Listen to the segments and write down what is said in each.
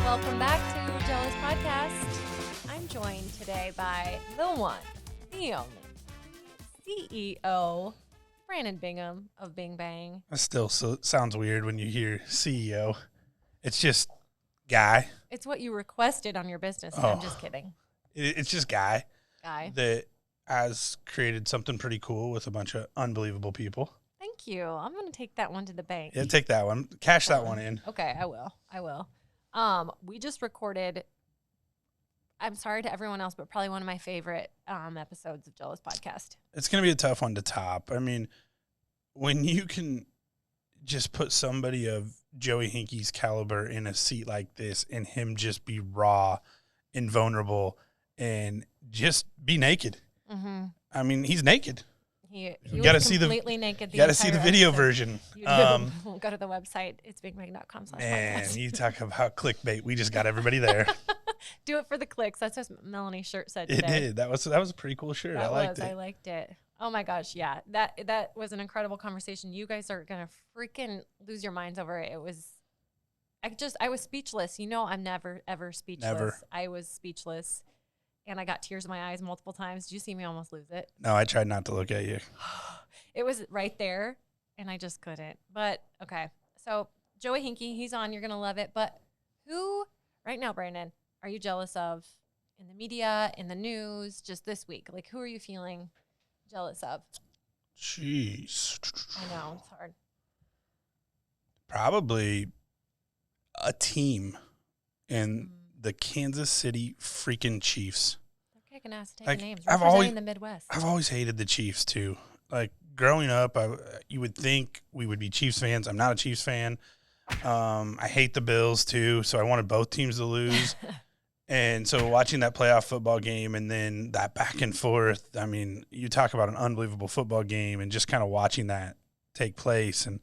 Welcome back to Jealous Podcast. I'm joined today by the one, the only, CEO, Brandon Bingham of Bing Bang. That still sounds weird when you hear CEO. It's just guy. It's what you requested on your business. Oh. I'm just kidding. It's just guy. Guy. That has created something pretty cool with a bunch of unbelievable people. Thank you. I'm going to take that one to the bank. Yeah, take that one. Cash that one in. Okay, I will. We just recorded, I'm sorry to everyone else, but probably one of my favorite episodes of Jealous Podcast. It's going to be a tough one to top. I mean, when you can just put somebody of Joey Hinke's caliber in a seat like this and him just be raw and vulnerable and just be naked. Mm-hmm. I mean, he's naked. He was completely naked. You got to see the video version. Go to the website. It's bingbang.com/podcast. Man, you talk about clickbait. We just got everybody there. Do it for the clicks. That's what Melanie's shirt said today. It did. That was a pretty cool shirt. I liked it. Oh my gosh, yeah. That was an incredible conversation. You guys are gonna freaking lose your minds over it. I was speechless. You know, I'm never ever speechless. Never. I was speechless. And I got tears in my eyes multiple times. Did you see me almost lose it? No, I tried not to look at you. It was right there, and I just couldn't. But, okay. So, Joey Hinke, he's on. You're going to love it. But who, right now, Brandon, are you jealous of in the media, in the news, just this week? Like, who are you feeling jealous of? Jeez. I know. It's hard. Probably a team in the Kansas City freaking Chiefs. They're kicking ass, taking names. Representing the Midwest. I've always hated the Chiefs too. Like growing up, you would think we would be Chiefs fans. I'm not a Chiefs fan. I hate the Bills too, so I wanted both teams to lose. And so watching that playoff football game and then that back and forth, I mean, you talk about an unbelievable football game and just kind of watching that take place. And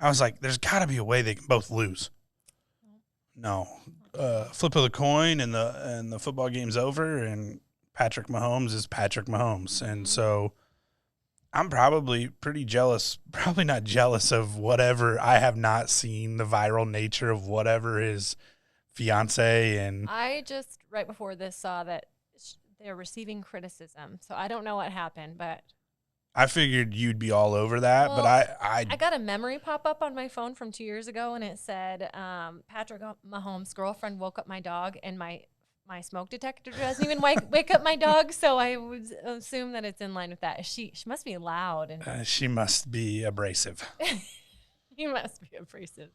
I was like, there's got to be a way they can both lose. No. Flip of the coin and the football game's over and Patrick Mahomes is Patrick Mahomes. And so I'm probably pretty jealous, probably not jealous of whatever. I have not seen the viral nature of whatever his fiance and I just right before this saw that they're receiving criticism. So I don't know what happened, but I figured you'd be all over that, but I got a memory pop up on my phone from 2 years ago, and it said, Patrick Mahomes' girlfriend woke up my dog, and my smoke detector doesn't even wake up my dog, so I would assume that it's in line with that. She must be loud. And she must be abrasive. He must be abrasive.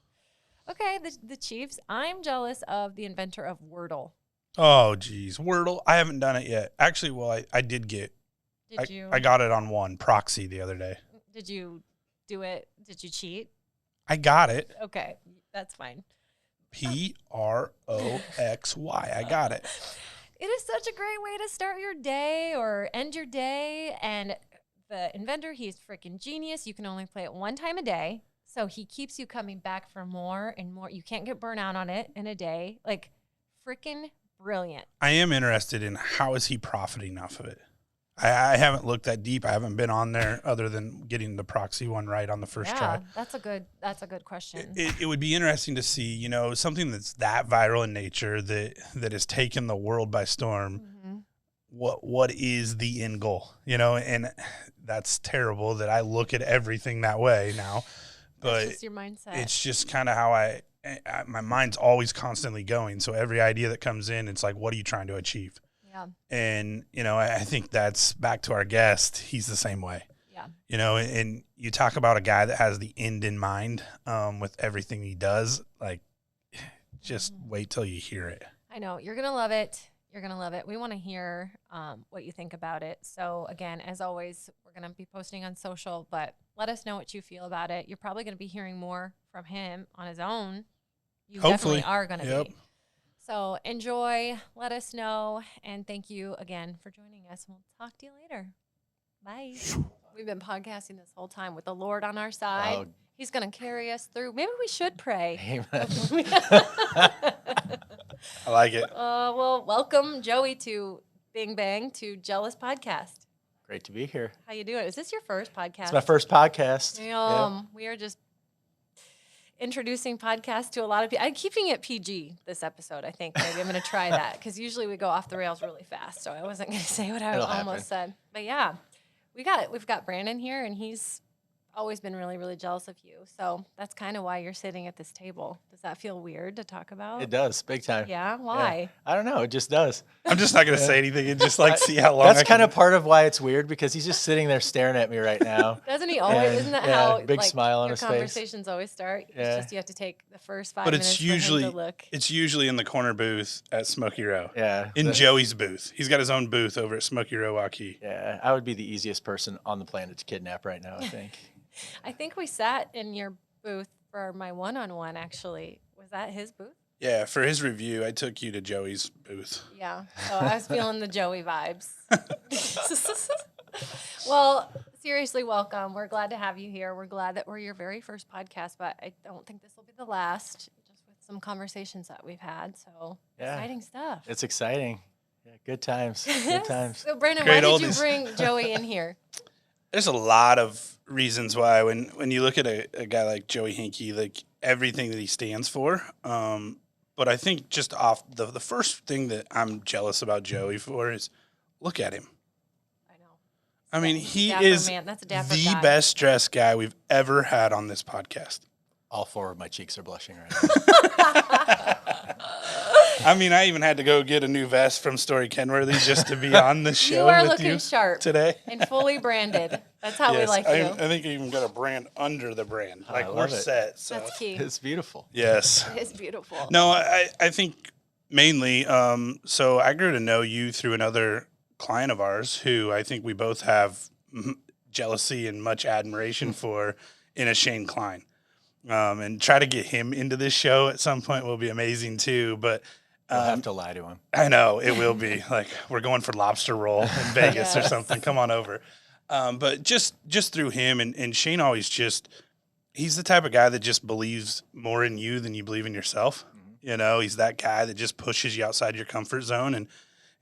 Okay, the Chiefs. I'm jealous of the inventor of Wordle. Oh, geez. Wordle. I haven't done it yet. Actually, well, I did get I got it on one proxy the other day. Did you do it? Did you cheat? I got it. Okay, that's fine. Proxy. I got it. It is such a great way to start your day or end your day. And the inventor, he's freaking genius. You can only play it one time a day. So he keeps you coming back for more and more. You can't get burnt out on it in a day. Like, freaking brilliant. I am interested in how is he profiting off of it. I haven't looked that deep. I haven't been on there other than getting the proxy one right on the first try. That's a good question. It would be interesting to see, something that's that viral in nature that has taken the world by storm. Mm-hmm. What is the end goal? And that's terrible that I look at everything that way now. But it's just your mindset. It's just kind of how my mind's always constantly going. So every idea that comes in, it's like, what are you trying to achieve? Yeah. And, I think that's back to our guest. He's the same way. Yeah. And you talk about a guy that has the end in mind with everything he does. Like, just wait till you hear it. I know. You're going to love it. You're going to love it. We want to hear what you think about it. So, again, as always, we're going to be posting on social, but let us know what you feel about it. You're probably going to be hearing more from him on his own. You Hopefully. Definitely are going to be. So enjoy, let us know, and thank you again for joining us. We'll talk to you later. Bye. We've been podcasting this whole time with the Lord on our side. Oh. He's going to carry us through. Maybe we should pray. Amen. I like it. Well, welcome, Joey, to Bing Bang, to Jealous Podcast. Great to be here. How you doing? Is this your first podcast? It's my first podcast. We are just... introducing podcasts to a lot of people. I'm keeping it PG this episode, I think. Maybe I'm going to try that because usually we go off the rails really fast. So I wasn't going to say what I It'll almost said. But yeah, we've got Brandon here, and he's always been really, really jealous of you. So that's kind of why you're sitting at this table. Does that feel weird to talk about? It does, big time. Yeah? Why? Yeah. I don't know. It just does. I'm just not going to say anything and just like see how long. That's kind of part of why it's weird because he's just sitting there staring at me right now. Doesn't he always? Isn't that how big smile on your his face? conversations always start? It's just you have to take the first 5 minutes it's usually for him to look. it's usually in the corner booth at Smoky Row. Yeah. In Joey's booth. He's got his own booth over at Smoky Row Waukee. Yeah, I would be the easiest person on the planet to kidnap right now, I think. I think we sat in your booth for my one-on-one, actually. Was that his booth? Yeah, for his review, I took you to Joey's booth. Yeah. So I was feeling the Joey vibes. Well, seriously, welcome. We're glad to have you here. We're glad that we're your very first podcast, but I don't think this will be the last, just with some conversations that we've had. So exciting stuff. It's exciting. Yeah, good times. Good times. So, Brandon, Great why did you oldies. bring Joey in here? There's a lot of reasons why when you look at a guy like Joey Hinke, like everything that he stands for. But I think just off the first thing that I'm jealous about Joey for is look at him. I know. I mean, he Dapper is man. That's a dapper the guy. best dressed guy we've ever had on this podcast. All 4 of my cheeks are blushing right now. I mean, I even had to go get a new vest from Story Kenworthy just to be on the show You are with looking you sharp today. and fully branded. That's how we like you. I think I even got a brand under the brand. I Like love we're it. set. So That's key. It's beautiful. yes. It's beautiful. No, I think mainly. So I grew to know you through another client of ours who I think we both have jealousy and much admiration for in a Shane Klein. And try to get him into this show at some point will be amazing too. But I'll have to lie to him. I know it will be like we're going for lobster roll in Vegas or Yes. something. Come on over. But just through him and Shane always he's the type of guy that just believes more in you than you believe in yourself. Mm-hmm. You know, he's that guy that just pushes you outside your comfort zone. And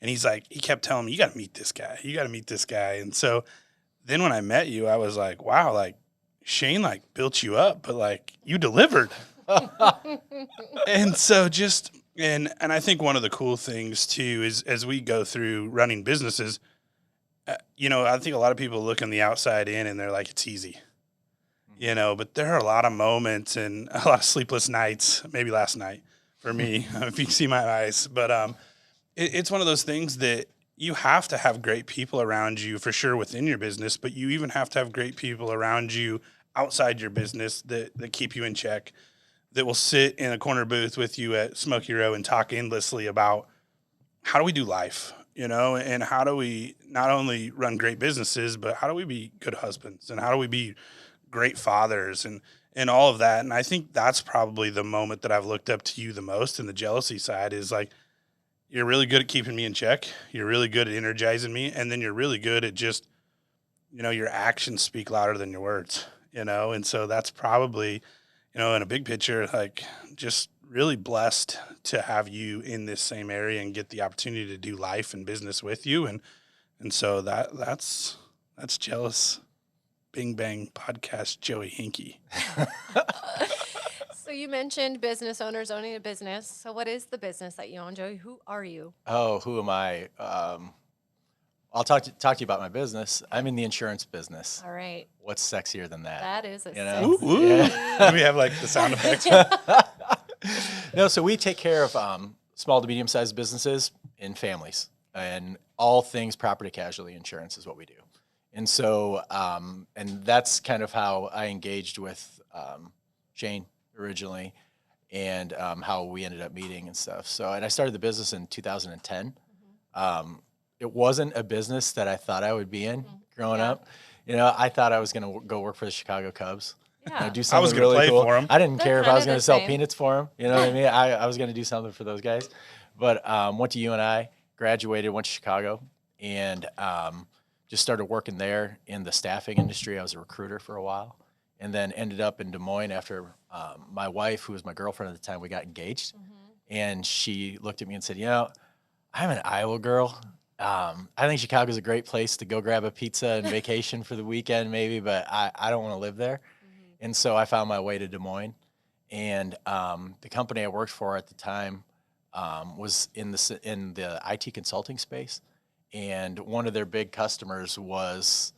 he's like, he kept telling me, you got to meet this guy. You got to meet this guy. And so then when I met you, I was like, wow, like Shane like built you up, but like you delivered. And so and I think one of the cool things too is as we go through running businesses, I think a lot of people look on the outside in and they're like, it's easy, but there are a lot of moments and a lot of sleepless nights, maybe last night for me, if you see my eyes, but it's one of those things that you have to have great people around you for sure within your business, but you even have to have great people around you outside your business that keep you in check, that will sit in a corner booth with you at Smoky Row and talk endlessly about how do we do life, and how do we not only run great businesses, but how do we be good husbands and how do we be great fathers and all of that. And I think that's probably the moment that I've looked up to you the most. And the jealousy side is like, you're really good at keeping me in check. You're really good at energizing me. And then you're really good at just, your actions speak louder than your words, and so that's probably, in a big picture, like just really blessed to have you in this same area and get the opportunity to do life and business with you. And so that's jealous. Bing Bang Podcast, Joey Hinke. So you mentioned business owners owning a business. So what is the business that you own, Joey? Who are you? Oh, who am I? I'll talk to you about my business. I'm in the insurance business. All right. What's sexier than that? That is a know? sexy. Ooh, do we have like the sound effects? No, so we take care of small to medium-sized businesses and families, and all things property casualty insurance is what we do. And so, and that's kind of how I engaged with Shane originally, and how we ended up meeting and stuff. So, and I started the business in 2010. It wasn't a business that I thought I would be in growing up. I thought I was going to go work for the Chicago Cubs. Yeah. Do I something was going to really play cool. for him. I didn't They're care if I kind was of going the to sell same. peanuts for them. You know what I mean? I was going to do something for those guys. But went to UNI, graduated, went to Chicago, and just started working there in the staffing industry. I was a recruiter for a while, and then ended up in Des Moines after my wife, who was my girlfriend at the time, we got engaged. And she looked at me and said, I'm an Iowa girl. I think Chicago's a great place to go grab a pizza and vacation for the weekend maybe, but I don't want to live there. And so I found my way to Des Moines And the company I worked for at the time was in the IT consulting space, and one of their big customers was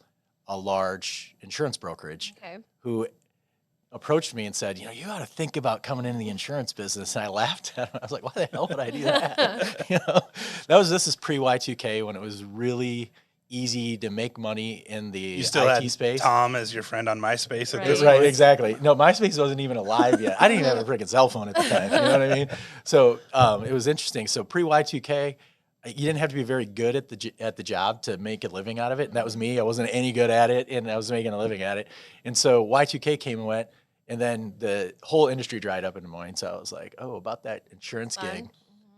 a large insurance brokerage who approached me and said, you ought to think about coming into the insurance business. And I laughed at him. I was like, why the hell would I do that? This is pre Y2K when it was really easy to make money in the You still IT had space. Tom as your friend on MySpace at this Right, point. exactly. No, MySpace wasn't even alive yet. I didn't even have a freaking cell phone at the time. You know what I mean? So it was interesting. So pre Y2K, you didn't have to be very good at the job to make a living out of it. And that was me. I wasn't any good at it, and I was making a living at it. And so Y2K came and went, and then the whole industry dried up in Des Moines. So I was like, oh, about that insurance gig.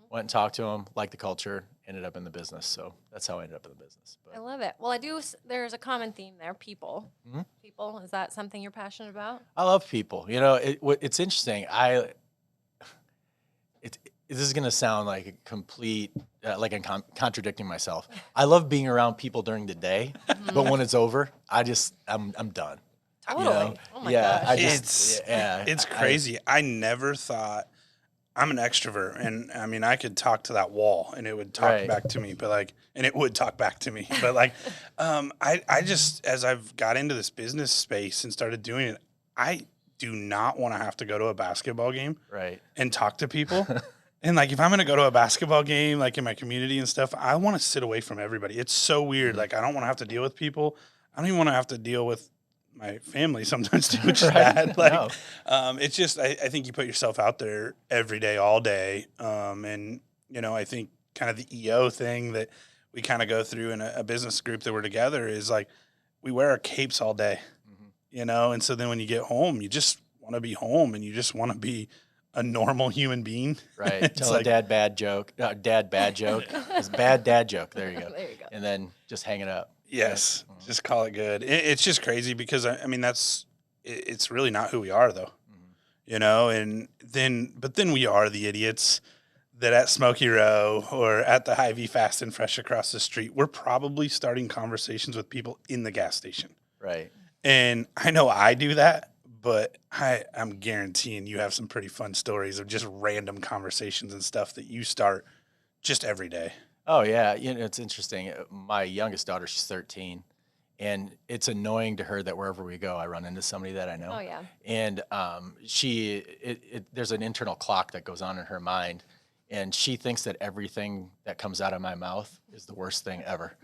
Went and talked to him, liked the culture, ended up in the business. So that's how I ended up in the business. But I love it. Well, there's a common theme there, people. People, is that something you're passionate about? I love people. It's interesting. This is going to sound like a complete, like I'm contradicting myself. I love being around people during the day, but when it's over, I'm done. Totally. Oh my gosh. It's crazy. I never thought. I'm an extrovert, and I mean, I could talk to that wall, and it would talk back to me. But and it would talk back to me. But I just, as I've got into this business space and started doing it, I do not want to have to go to a basketball game, and talk to people. And if I'm going to go to a basketball game, in my community and stuff, I want to sit away from everybody. It's so weird. I don't want to have to deal with people. I don't even want to have to deal with my family sometimes too, which is bad. It's just, I think you put yourself out there every day, all day. And, I think kind of the EO thing that we kind of go through in a business group that we're together is we wear our capes all day, and so then when you get home, you just want to be home and you just want to be a normal human being. Right. Tell a dad bad joke. Dad bad joke. It's bad dad joke. There you go. There you go. And then just hang it up. Yes. Just call it good. It's just crazy because I mean, it's really not who we are though, but then we are the idiots that at Smoky Row or at the Hy-Vee Fast and Fresh across the street, we're probably starting conversations with people in the gas station. Right. And I know I do that, but I'm guaranteeing you have some pretty fun stories of just random conversations and stuff that you start just every day. Oh, yeah. It's interesting. My youngest daughter, she's 13, and it's annoying to her that wherever we go, I run into somebody that I know. Oh, yeah. And there's an internal clock that goes on in her mind, and she thinks that everything that comes out of my mouth is the worst thing ever.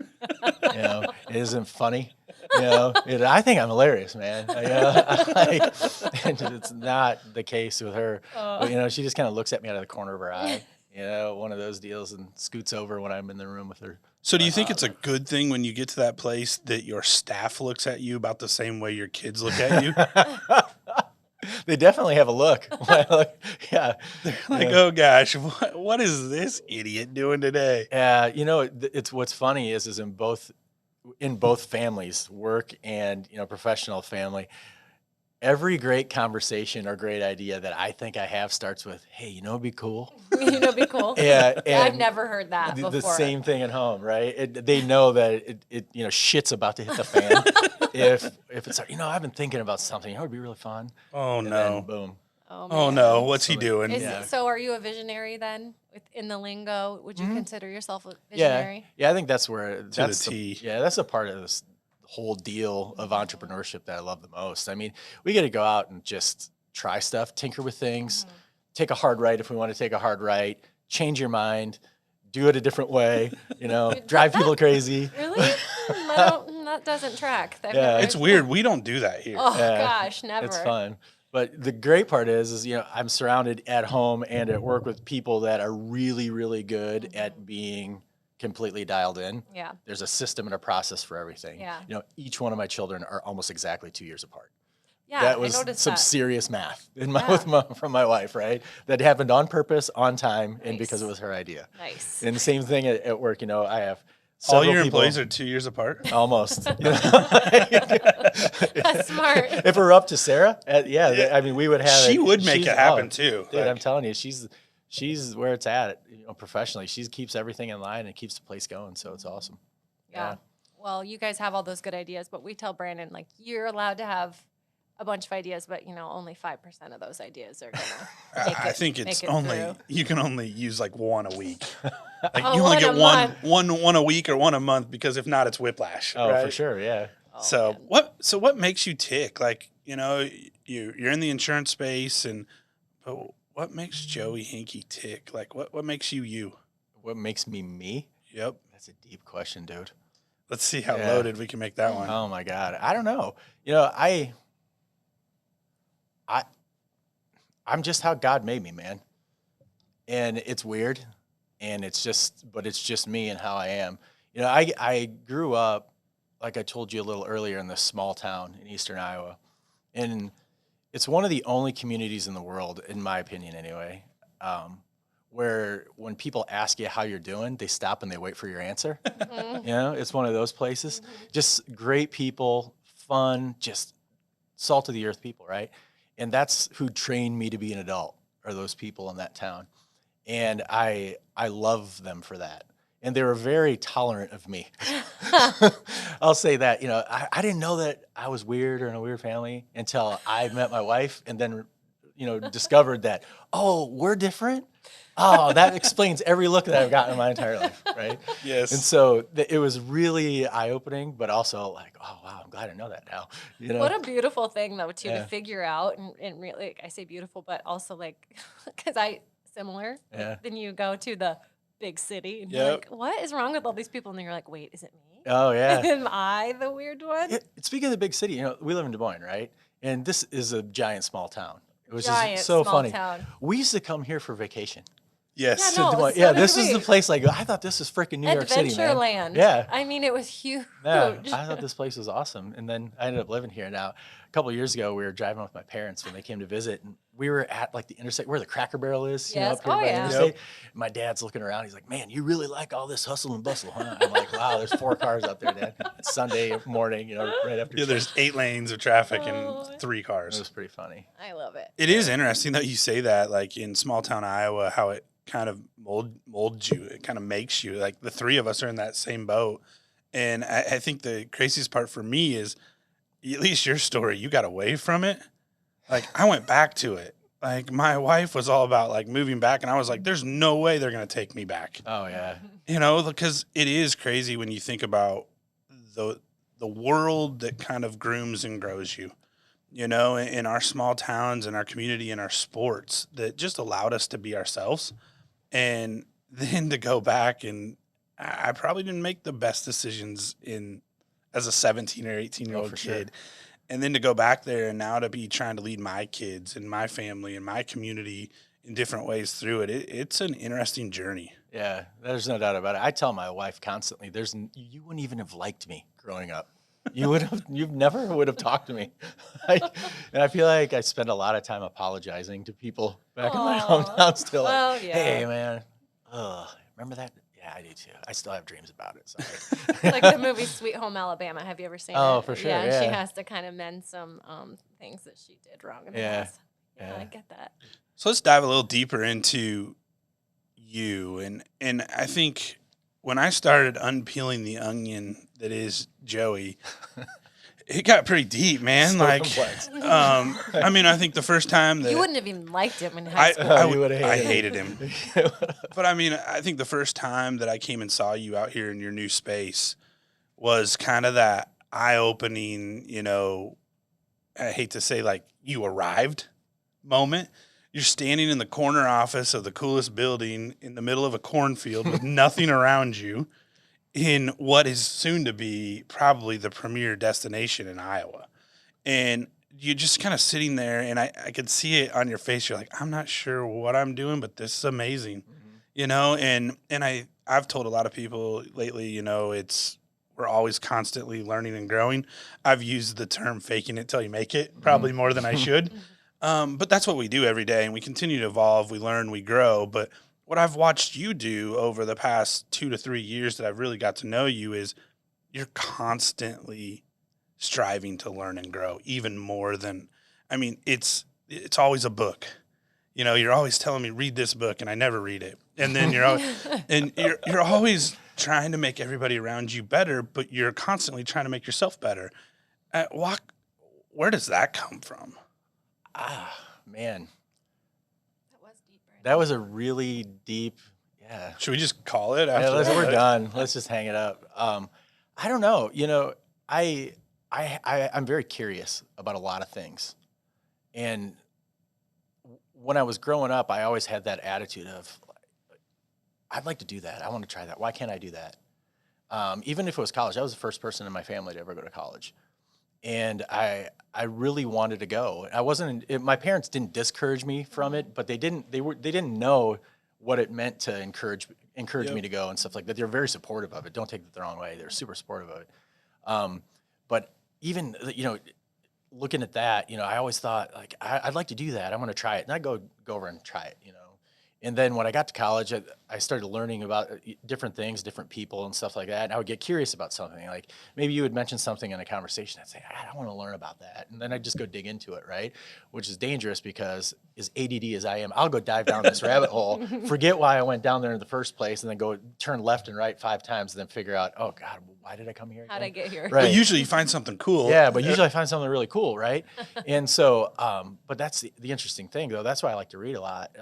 It isn't funny. I think I'm hilarious, man. And it's not the case with her. But, she just kind of looks at me out of the corner of her eye. One of those deals, and scoots over when I'm in the room with her. So do you think it's a good thing when you get to that place that your staff looks at you about the same way your kids look at you? They definitely have a look. Yeah. They're oh gosh, what is this idiot doing today? Yeah. It's what's funny is in both families, work and, professional family, every great conversation or great idea that I think I have starts with, hey, it'd be cool. It'd be cool. Yeah. I've never heard that before. The same thing at home, right? They know that shit's about to hit the fan. if it's I've been thinking about something, it would be really fun. Oh, and no. then boom. Oh no, what's he doing? So are you a visionary then? In the lingo, would you consider yourself a visionary? Yeah, I think that's where that's the T. That's a part of this whole deal of entrepreneurship that I love the most. I mean, we get to go out and just try stuff, tinker with things, take a hard right if we want to take a hard right, change your mind, do it a different way, drive people crazy. Really? That doesn't track. It's weird. We don't do that here. Oh gosh, never. It's fun. But the great part is I'm surrounded at home and at work with people that are really, really good at being completely dialed in. Yeah. There's a system and a process for everything. Yeah. Each one of my children are almost exactly 2 years apart. Yeah, that was some serious math from my wife, right? That happened on purpose, on time, and because it was her idea. Nice. And the same thing at work. I have all your employees are 2 years apart. Almost. That's smart. If it were up to Sarah, I mean, we would have. She would make it happen too. Dude, I'm telling you, she's where it's at. Professionally, she keeps everything in line and keeps the place going. So it's awesome. Yeah. Well, you guys have all those good ideas, but we tell Brandon you're allowed to have a bunch of ideas, but only 5% of those ideas are gonna I think it's make it only through. you can only use like one a week. Like Oh, you only one get a month. one a week or one a month, because if not, it's whiplash. Oh, right? for sure. Yeah. Oh, So man. what makes you tick? Like, you're in the insurance space, but what makes Joey Hinke tick? Like what makes you you? What makes me me? Yep. That's a deep question, dude. Let's see how Yeah. loaded we can make that one. Oh my God. I don't know. I'm just how God made me, man. And it's weird, and it's just me and how I am. I grew up, like I told you a little earlier, in this small town in eastern Iowa. And it's one of the only communities in the world, in my opinion anyway, where when people ask you how you're doing, they stop and they wait for your answer. It's one of those places. Just great people, fun, just salt of the earth people, right? And that's who trained me to be an adult, are those people in that town. And I love them for that. And they were very tolerant of me. I'll say that. I didn't know that I was weird or in a weird family until I met my wife, and then discovered that, oh, we're different. Oh, that explains every look that I've gotten in my entire life, right? Yes. And so it was really eye-opening, but also like, oh, wow, I'm glad I know that now. What a beautiful thing, though, too, Yeah. to figure out. And really, like, I say beautiful, but also, like, because similar. Yeah. Like, then you go to the big city, and you're Yep. like, what is wrong with all these people? And then you're like, wait, is it me? Oh, yeah. Am I the weird one? Speaking of the big city, we live in Des Moines, right? And this is a giant small town. It was Giant just so small funny. town. We used to come here for vacation. Yes. Yeah, no, To Des Moines. so Yeah, did this is the we. place. Like, I thought this was freaking New York City, man. Adventureland. Yeah. I mean, it was huge. Yeah, I thought this place was awesome. And then I ended up living here. Now, a couple of years ago, we were driving with my parents when they came to visit, and we were at like the interstate where the Cracker Barrel is, Yes. up here Oh, by the yeah. interstate. My dad's looking around. He's like, man, you really like all this hustle and bustle, huh? I'm like, wow, there's 4 cars out there, Dad. It's Sunday morning, right after Yeah, church. there's 8 lanes of traffic Oh. and 3 It cars. was pretty funny. I love it. It is interesting that you say that, like in small town Iowa, how it kind of molds you. It kind of makes you. Like the 3 of us are in that same boat. And I think the craziest part for me is, at least your story, you got away from it. Like I went back to it. Like my wife was all about like moving back, and I was like, there's no way they're going to take me back. Oh, yeah. Because it is crazy when you think about the world that kind of grooms and grows you. In our small towns, in our community, in our sports, that just allowed us to be ourselves. And then to go back, and I probably didn't make the best decisions as a 17 or 18-year-old for kid. sure. And then to go back there and now to be trying to lead my kids and my family and my community in different ways through it. It's an interesting journey. Yeah, there's no doubt about it. I tell my wife constantly, you wouldn't even have liked me growing up. You never would have talked to me. And I feel like I spend a lot of time apologizing to people back in my hometown still. Well, like, yeah. hey, man, remember that? Yeah, I do too. I still have dreams about it. Sorry. Like the movie Sweet Home Alabama. Have you ever seen it? Oh, for sure, Yeah, she yeah. has to kind of mend some things that she did wrong in the Yeah, past. Yeah, yeah. I get that. So let's dive a little deeper into you. And I think when I started unpeeling the onion that is Joey, it got pretty deep, man. So like, complex. I think the first time that You wouldn't have even liked him in high school. I hated him. But I think the first time that I came and saw you out here in your new space was kind of that eye-opening, I hate to say like you arrived moment. You're standing in the corner office of the coolest building in the middle of a cornfield with nothing around you in what is soon to be probably the premier destination in Iowa. And you're just kind of sitting there, and I could see it on your face. You're like, I'm not sure what I'm doing, but this is amazing, and I've told a lot of people lately, we're always constantly learning and growing. I've used the term faking it till you make it probably more than I should. But that's what we do every day, and we continue to evolve. We learn, we grow. But what I've watched you do over the past 2 to 3 years that I've really got to know you is you're constantly striving to learn and grow even more than, it's always a book. You're always telling me, read this book, and I never read it. And then you're always trying to make everybody around you better, but you're constantly trying to make yourself better. where does that come from? Man, That was deep, right? that was a really deep. Yeah. Should we just call it Yeah, after we're done. Let's just hang it up. I don't know. I'm very curious about a lot of things. And when I was growing up, I always had that attitude of, I'd like to do that. I want to try that. Why can't I do that? Even if it was college, I was the first person in my family to ever go to college. And I really wanted to go. My parents didn't discourage me from it, but they didn't know what it meant to encourage me to go and stuff like that. They were very supportive of it. Don't take it the wrong way. They're super supportive of it. But even, looking at that, I always thought, like, I'd like to do that. I'm going to try it. And I'd go over and try it, And then when I got to college, I started learning about different things, different people and stuff like that. And I would get curious about something. Like maybe you would mention something in a conversation. I'd say, I want to learn about that. And then I'd just go dig into it, right? Which is dangerous because as ADD as I am, I'll go dive down this rabbit hole, forget why I went down there in the first place, and then go turn left and right 5 times, and then figure out, oh, God, why did I come here again? How'd I get here? Right. But usually you find something cool. Yeah, but usually I find something really cool, right? And so, but that's the interesting thing, though. That's why I like to read a lot.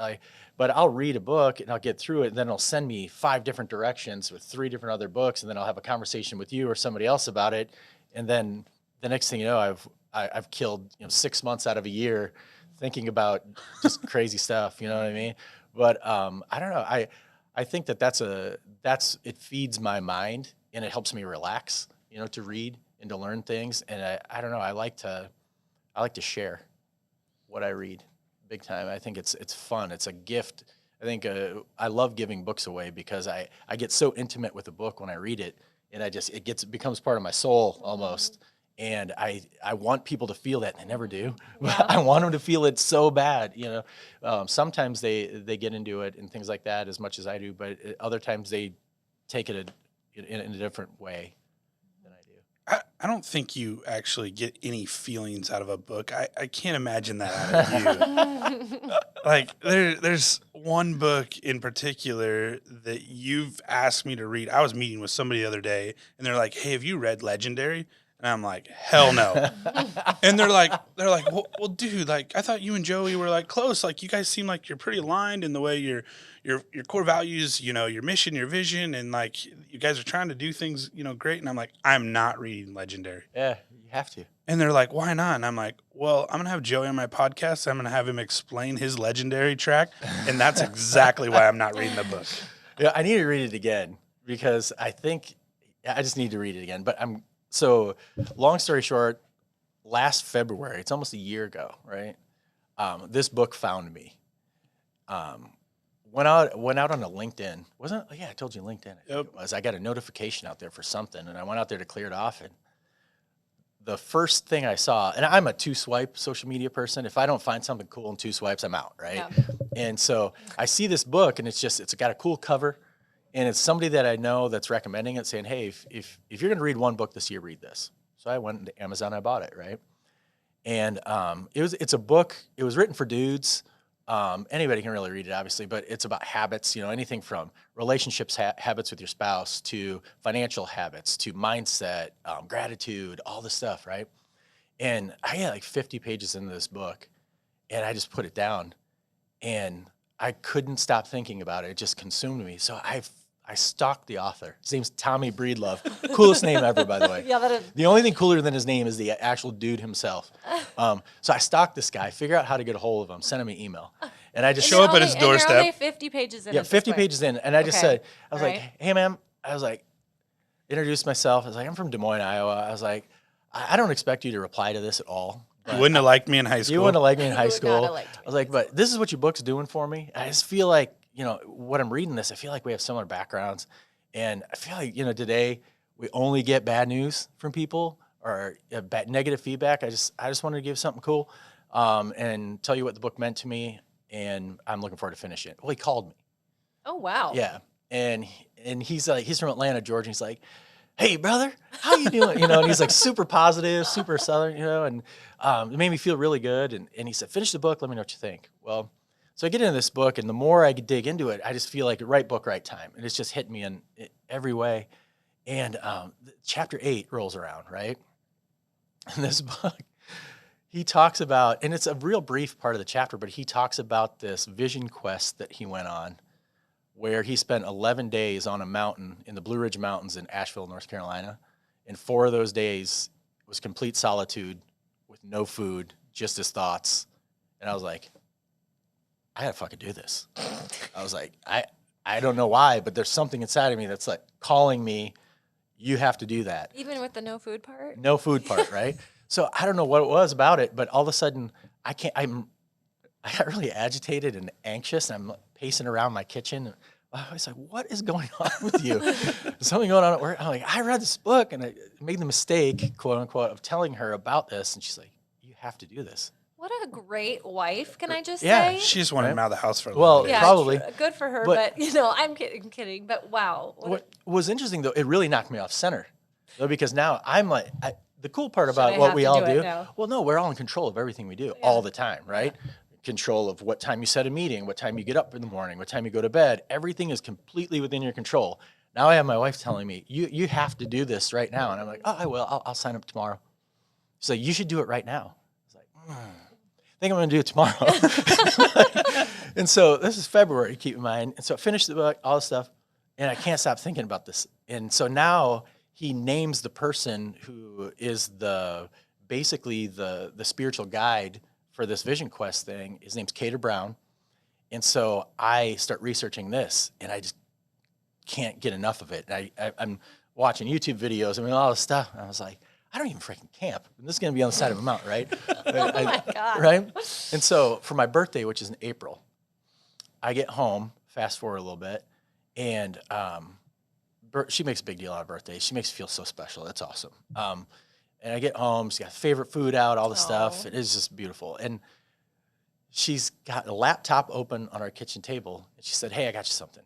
But I'll read a book and I'll get through it, and then it'll send me 5 different directions with 3 different other books, and then I'll have a conversation with you or somebody else about it, and then the next thing you know, I've killed 6 months out of a year thinking about just crazy stuff. You know what I mean? But I don't know. I think it feeds my mind and it helps me relax. To read and to learn things, and I don't know. I like to share what I read. Big time. I think it's fun. It's a gift. I think I love giving books away because I get so intimate with a book when I read it, and it becomes part of my soul almost. And I want people to feel that, and they never do. Yeah. I want them to feel it so bad. Sometimes they get into it and things like that as much as I do, but other times they take it in a different way than I do. I don't think you actually get any feelings out of a book. I can't imagine that out of you. Like there's one book in particular that you've asked me to read. I was meeting with somebody the other day, and they're like, "Hey, have you read Legendary?" And I'm like, "Hell no." And they're like, well, dude, like I thought you and Joey were like close. Like you guys seem like you're pretty aligned in the way your core values, your mission, your vision, and like you guys are trying to do things, great. And I'm like, I'm not reading Legendary. Yeah, you have to. And they're like, why not? And I'm like, well, I'm gonna have Joey on my podcast. I'm gonna have him explain his Legendary track, and that's exactly why I'm not reading the book. Yeah, I need to read it again because I think I just need to read it again. But so long story short, last February, it's almost a year ago, right? This book found me. Went out on a LinkedIn. I told you LinkedIn. I got a notification out there for something, and I went out there to clear it off. And the first thing I saw, and I'm a 2-swipe social media person. If I don't find something cool in 2 swipes, I'm out, right? Yeah. And so I see this book, and it's got a cool cover, and it's somebody that I know that's recommending it, saying, hey, if you're going to read one book this year, read this. So I went to Amazon, I bought it, right? And it's a book. It was written for dudes. Anybody can really read it, obviously, but it's about habits, anything from relationships, habits with your spouse, to financial habits, to mindset, gratitude, all this stuff, right? And I got like 50 pages into this book, and I just put it down, and I couldn't stop thinking about it. It just consumed me. So I stalked the author. His name's Tommy Breedlove. Coolest name ever, by the way. Yeah, that is. The only thing cooler than his name is the actual dude himself. So I stalked this guy, figure out how to get a hold of him, send him an email. And I just show up at his doorstep. You're only 50 pages in. Yeah, 50 pages in. And I just said, I was Right. like, hey, man. I was like, introduced myself. I was like, I'm from Des Moines, Iowa. I was like, I don't expect you to reply to this at all. You wouldn't have liked me in high school. You wouldn't have liked me in high would not school. have liked me. I was like, but this is what your book's doing for me. I just feel like, what I'm reading this, I feel like we have similar backgrounds. And I feel like, today we only get bad news from people or bad negative feedback. I just wanted to give something cool and tell you what the book meant to me. And I'm looking forward to finishing it. Well, he called me. Oh, wow. Yeah. And he's like, he's from Atlanta, Georgia. He's like, hey, brother, how you doing? And he's like super positive, super Southern, and it made me feel really good. And he said, finish the book. Let me know what you think. Well, so I get into this book, and the more I dig into it, I just feel like right book, right time. And it's just hit me in every way. And chapter 8 rolls around, right? And this book, he talks about, and it's a real brief part of the chapter, but he talks about this vision quest that he went on where he spent 11 days on a mountain in the Blue Ridge Mountains in Asheville, North Carolina. And 4 of those days was complete solitude with no food, just his thoughts. And I was like, I gotta fucking do this. I was like, I don't know why, but there's something inside of me that's like calling me, you have to do that. Even with the no food part? No food part, right? So I don't know what it was about it, but all of a sudden I got really agitated and anxious, and I'm pacing around my kitchen. I was like, what is going on with you? Something going on at work. I'm like, I read this book, and I made the mistake, quote unquote, of telling her about this. And she's like, you have to do this. What a great wife, can I just Yeah, say? She just wanted him out of the house for a Well, little bit. Yeah, probably. Good for her, But- but I'm kidding. But wow. What was interesting, though, it really knocked me off center. Though, because now I'm like, the cool part I about what have we to all do it do, now? well, no, we're all in control of everything we do all the time, right? Control of what time you set a meeting, what time you get up in the morning, what time you go to bed. Everything is completely within your control. Now I have my wife telling me, you have to do this right now. And I'm like, oh, I will. I'll sign up tomorrow. She's like, you should do it right now. I was like, I think I'm going to do it tomorrow. And so this is February, keep in mind. And so I finished the book, all this stuff, and I can't stop thinking about this. And so now he names the person who is basically the spiritual guide for this vision quest thing. His name's Cater Brown. And so I start researching this, and I just can't get enough of it. I'm watching YouTube videos, all this stuff. And I was like, I don't even freaking camp. And this is going to be on the side of a mountain, right? Oh my God. Right? And so for my birthday, which is in April, I get home, fast forward a little bit, and she makes a big deal out of birthdays. She makes me feel so special. That's awesome. And I get home, she's got favorite food out, all this stuff. It is just beautiful. And she's got a laptop open on our kitchen table. And she said, hey, I got you something.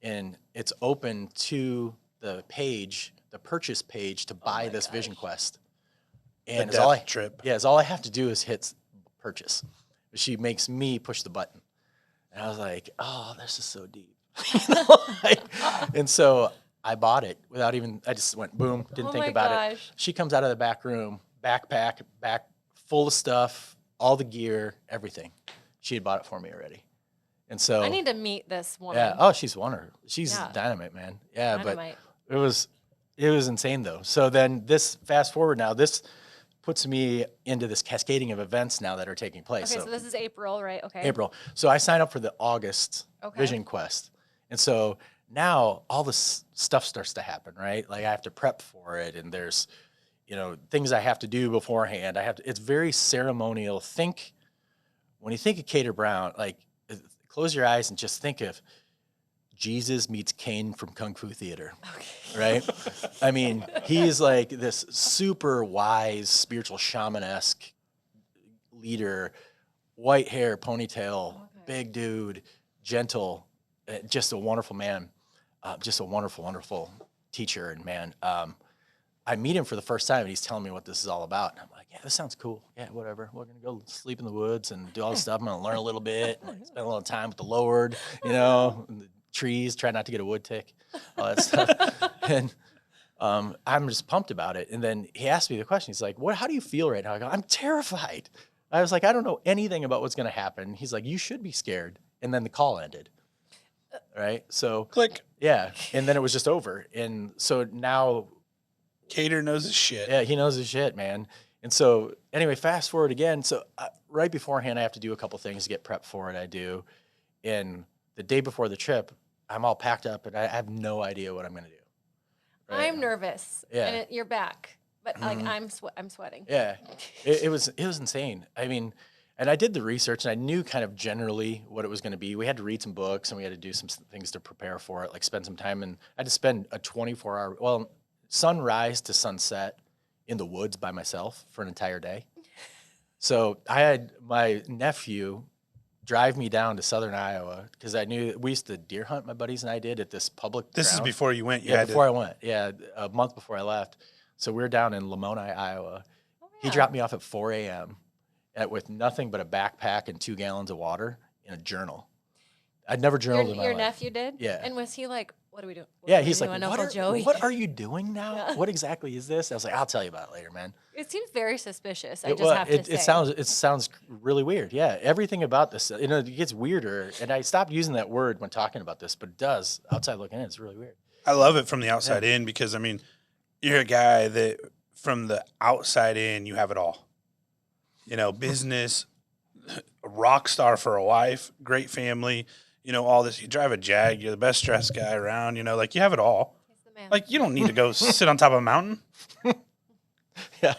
And it's open to the page, the purchase page to buy this Vision Quest. And The death trip. Yeah, all I have to do is hit purchase. She makes me push the button. And I was like, oh, this is so deep. And so I bought it without even, I just went boom, didn't think about it. She comes out of the back room, backpack, full of stuff, all the gear, everything. She had bought it for me already. And so I need to meet this woman. yeah, oh, she's wonderful. She's dynamite, man. Yeah, Dynamite. but it was insane though. So then this fast forward now, this puts me into this cascading of events now that are taking place. Okay, so this is April, right? Okay. April. So I signed up for the August Okay. Vision Quest. And so now all this stuff starts to happen, right? Like I have to prep for it, and there's, things I have to do beforehand. It's very ceremonial. When you think of Cater Brown, like close your eyes and just think of Jesus meets Kane from Kung Fu Theater, right? I mean, he's like this super wise, spiritual shaman-esque leader, white hair, ponytail, big dude, gentle, just a wonderful man, just a wonderful, wonderful teacher and man. I meet him for the first time, and he's telling me what this is all about. And I'm like, yeah, this sounds cool. Yeah, whatever. We're going to go sleep in the woods and do all this stuff. I'm going to learn a little bit, and spend a little time with the Lord, and the trees, try not to get a wood tick, all that stuff. And I'm just pumped about it. And then he asked me the question. He's like, how do you feel right now? I go, I'm terrified. I was like, I don't know anything about what's going to happen. He's like, you should be scared. And then the call ended. Right? So Click. yeah. And then it was just over. And so now Cater knows his shit. yeah, he knows his shit, man. And so anyway, fast forward again. So right beforehand, I have to do a couple things to get prepped for it. I do. And the day before the trip, I'm all packed up, and I have no idea what I'm going to do. Right? I'm nervous. Yeah. And you're back. But like I'm sweating. Yeah, it was insane. I mean, and I did the research, and I knew kind of generally what it was going to be. We had to read some books, and we had to do some things to prepare for it, like spend some time. And I had to spend a 24-hour, sunrise to sunset in the woods by myself for an entire day. So I had my nephew drive me down to southern Iowa because I knew we used to deer hunt, my buddies and I did, at this public This is ground. before you went. Yeah, before I went. Yeah, a month before I left. So we were down in Lamoni, Iowa. He dropped me off at 4 a.m. with nothing but a backpack and 2 gallons of water and a journal. I'd never journaled in my Your life. nephew did? Yeah. And was he like, what are we doing? Yeah, he's like, Uncle Joey? what are you doing now? Yeah. What exactly is this? I was like, I'll tell you about it later, man. It seems very suspicious. I It, just well, have to say. it sounds really weird. Yeah, everything about this, it gets weirder. And I stopped using that word when talking about this, but it does. Outside looking in, it's really weird. I love it from the outside in because, I mean, you're a guy that from the outside in, you have it all. You know, business, a rock star for a wife, great family, you know, all this. You drive a Jag, you're the best dressed guy around, you know, like you have it all. He's the man. Like you don't need to go sit on top of a mountain. Yeah.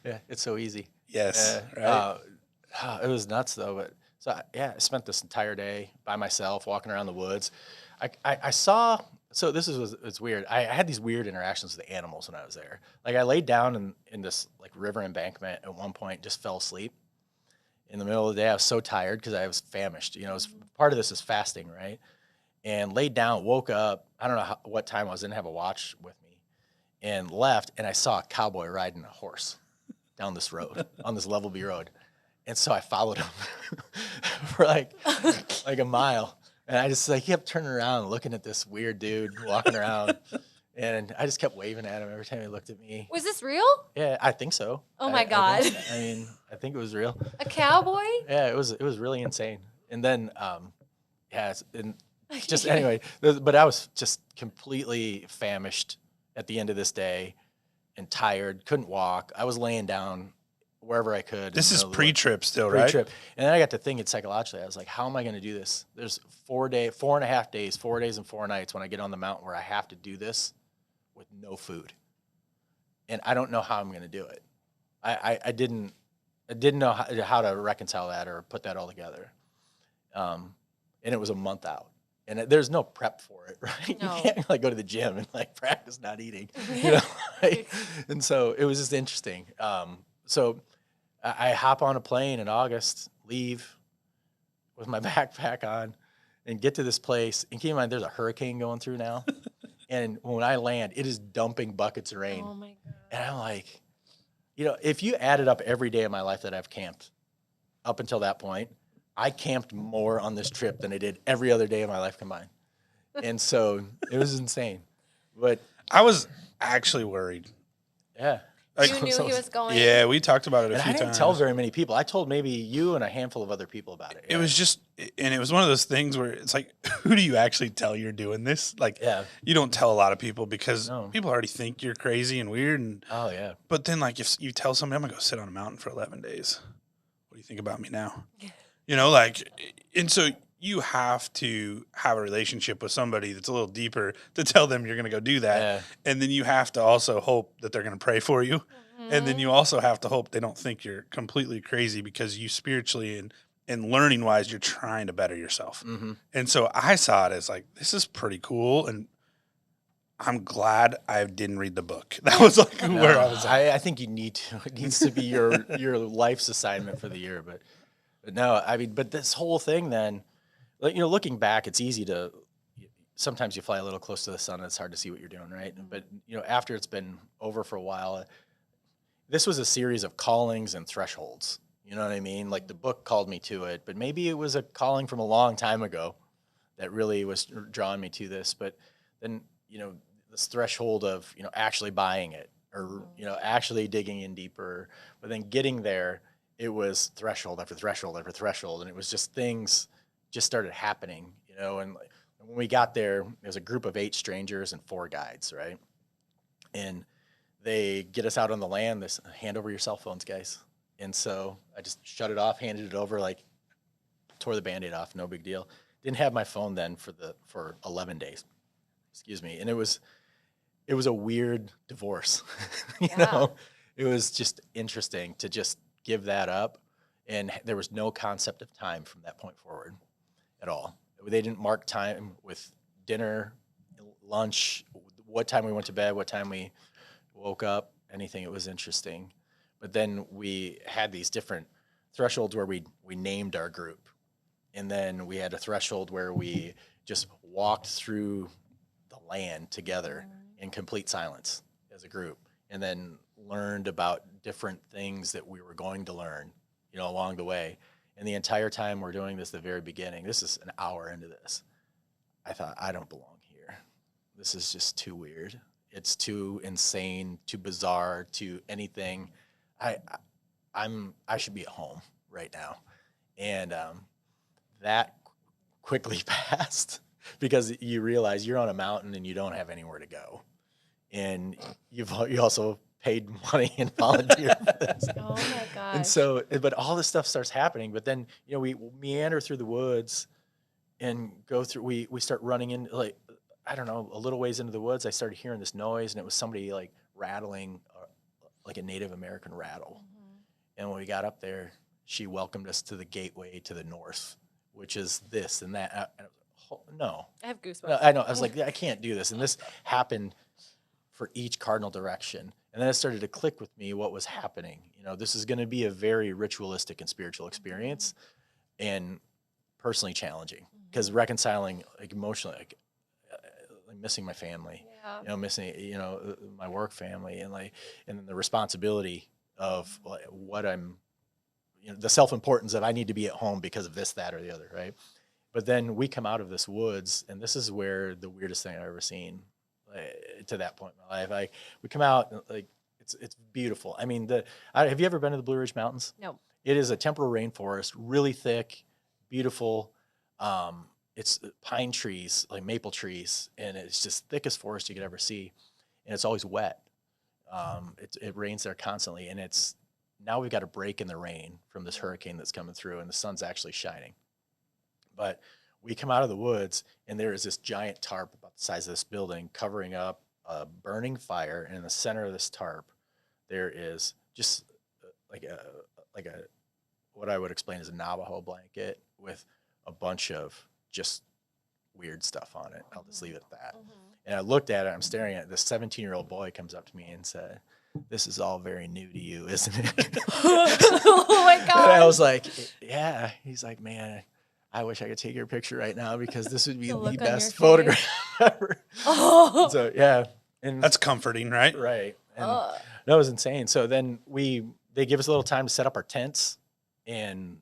Yeah, it's so easy. Yes. Right. It was nuts though. But so yeah, I spent this entire day by myself walking around the woods. I saw. So it's weird. I had these weird interactions with the animals when I was there. Like I laid down in this like river embankment at one point, just fell asleep. In the middle of the day, I was so tired because I was famished. You know, part of this is fasting, right? And laid down, woke up. I don't know what time I was. Didn't have a watch with me, and left. And I saw a cowboy riding a horse down this road on this level B road, and so I followed him for like a mile. And I just like kept turning around and looking at this weird dude walking around. And I just kept waving at him every time he looked at me. Was this real? Yeah, I think so. Oh my God. I think it was real. A cowboy? Yeah, it was really insane. And then, anyway, but I was just completely famished at the end of this day and tired, couldn't walk. I was laying down wherever I could. This is pre-trip still, right? Pre-trip. And then I got to thinking psychologically. I was like, how am I going to do this? There's 4.5 days, 4 days and 4 nights when I get on the mountain where I have to do this with no food. And I don't know how I'm going to do it. I didn't know how to reconcile that or put that all together. And it was a month out. And there's no prep for it, right? No. You can't like go to the gym and like practice not eating, you know? Right? And so it was just interesting. So I hop on a plane in August, leave with my backpack on, and get to this place. And keep in mind, there's a hurricane going through now. And when I land, it is dumping buckets of rain. Oh my God. And I'm like, you know, if you added up every day of my life that I've camped up until that point, I camped more on this trip than I did every other day of my life combined. And so it was insane. But I was actually worried. yeah. You knew he was going? Yeah, we talked about it a And few I didn't times. tell very many people. I told maybe you and a handful of other people about it. It was just, and it was one of those things where it's like, who do you actually tell you're doing this? Like, Yeah. you don't tell a lot of people because No. people already think you're crazy and weird. And Oh, yeah. but then, like, if you tell somebody I'm gonna go sit on a mountain for 11 days, what do you think about me now? You know, like, and so you have to have a relationship with somebody that's a little deeper to tell them you're gonna go do that, Yeah. and then you have to also hope that they're gonna pray for you. And then you also have to hope they don't think you're completely crazy because you spiritually and learning wise, you're trying to better yourself. Mm-hmm. And so I saw it as like, this is pretty cool. And I'm glad I didn't read the book. That was like where I was at. I think you need to. It needs to be your life's assignment for the year. But no, I mean, but this whole thing then, like, you know, looking back, it's easy to, sometimes you fly a little close to the sun and it's hard to see what you're doing, right? But, you know, after it's been over for a while, this was a series of callings and thresholds. You know what I mean? Like the book called me to it, but maybe it was a calling from a long time ago that really was drawing me to this. But then, you know, this threshold of, you know, actually buying it or, you know, actually digging in deeper, but then getting there, it was threshold after threshold after threshold. And it was just things just started happening, you know, and when we got there was a group of 8 strangers and 4 guides, right? And they get us out on the land, this hand over your cell phones, guys. And so I just shut it off, handed it over, like tore the Band-Aid off, no big deal. Didn't have my phone then for 11 days. Excuse me. And it was a weird divorce. you know, it was just interesting to just give that up. And there was no concept of time from that point forward at all. They didn't mark time with dinner, lunch, what time we went to bed, what time we woke up, anything. It was interesting. But then we had these different thresholds where we named our group. And then we had a threshold where we just walked through the land together in complete silence as a group, and then learned about different things that we were going to learn, you know, along the way. And the entire time we're doing this, the very beginning, this is an hour into this, I thought, I don't belong here. this is just too weird. It's too insane, too bizarre, too anything. I should be at home right now. And that quickly passed because you realize you're on a mountain and you don't have anywhere to go. And you also paid money and volunteered for this. Oh my gosh. And so, but all this stuff starts happening. But then, we meander through the woods and go through, we start running in, like, I don't know, a little ways into the woods, I started hearing this noise, and it was somebody like rattling like a Native American rattle. And when we got up there, she welcomed us to the gateway to the north, which is this and that. And I was like, no. I have goosebumps. No, I know. I was like, I can't do this. And this happened for each cardinal direction. And then it started to click with me what was happening. This is going to be a very ritualistic and spiritual experience, and personally challenging, because reconciling, like, emotionally, like missing my family, missing, my work family, and then the responsibility of what I'm, the self-importance that I need to be at home because of this, that, or the other, right? But then we come out of this woods, and this is where the weirdest thing I've ever seen to that point in my life. Like, we come out, like, it's beautiful. I mean, have you ever been to the Blue Ridge Mountains? No. It is a temperate rainforest, really thick, beautiful. It's pine trees, like maple trees, and it's just thickest forest you could ever see. And it's always wet. It rains there constantly, and now we've got a break in the rain from this hurricane that's coming through, and the sun's actually shining. But we come out of the woods, and there is this giant tarp about the size of this building covering up a burning fire, and in the center of this tarp, there is just like a what I would explain as a Navajo blanket with a bunch of just weird stuff on it. I'll just leave it at that. And I looked at it, I'm staring at it. This 17-year-old boy comes up to me and said, "This is all very new to you, isn't it?" Oh my God. And I was like, yeah. He's like, "Man, I wish I could take your picture right now because this would be the best photograph ever." Oh. So, yeah. And That's comforting, right? right. And that was insane. So then they give us a little time to set up our tents and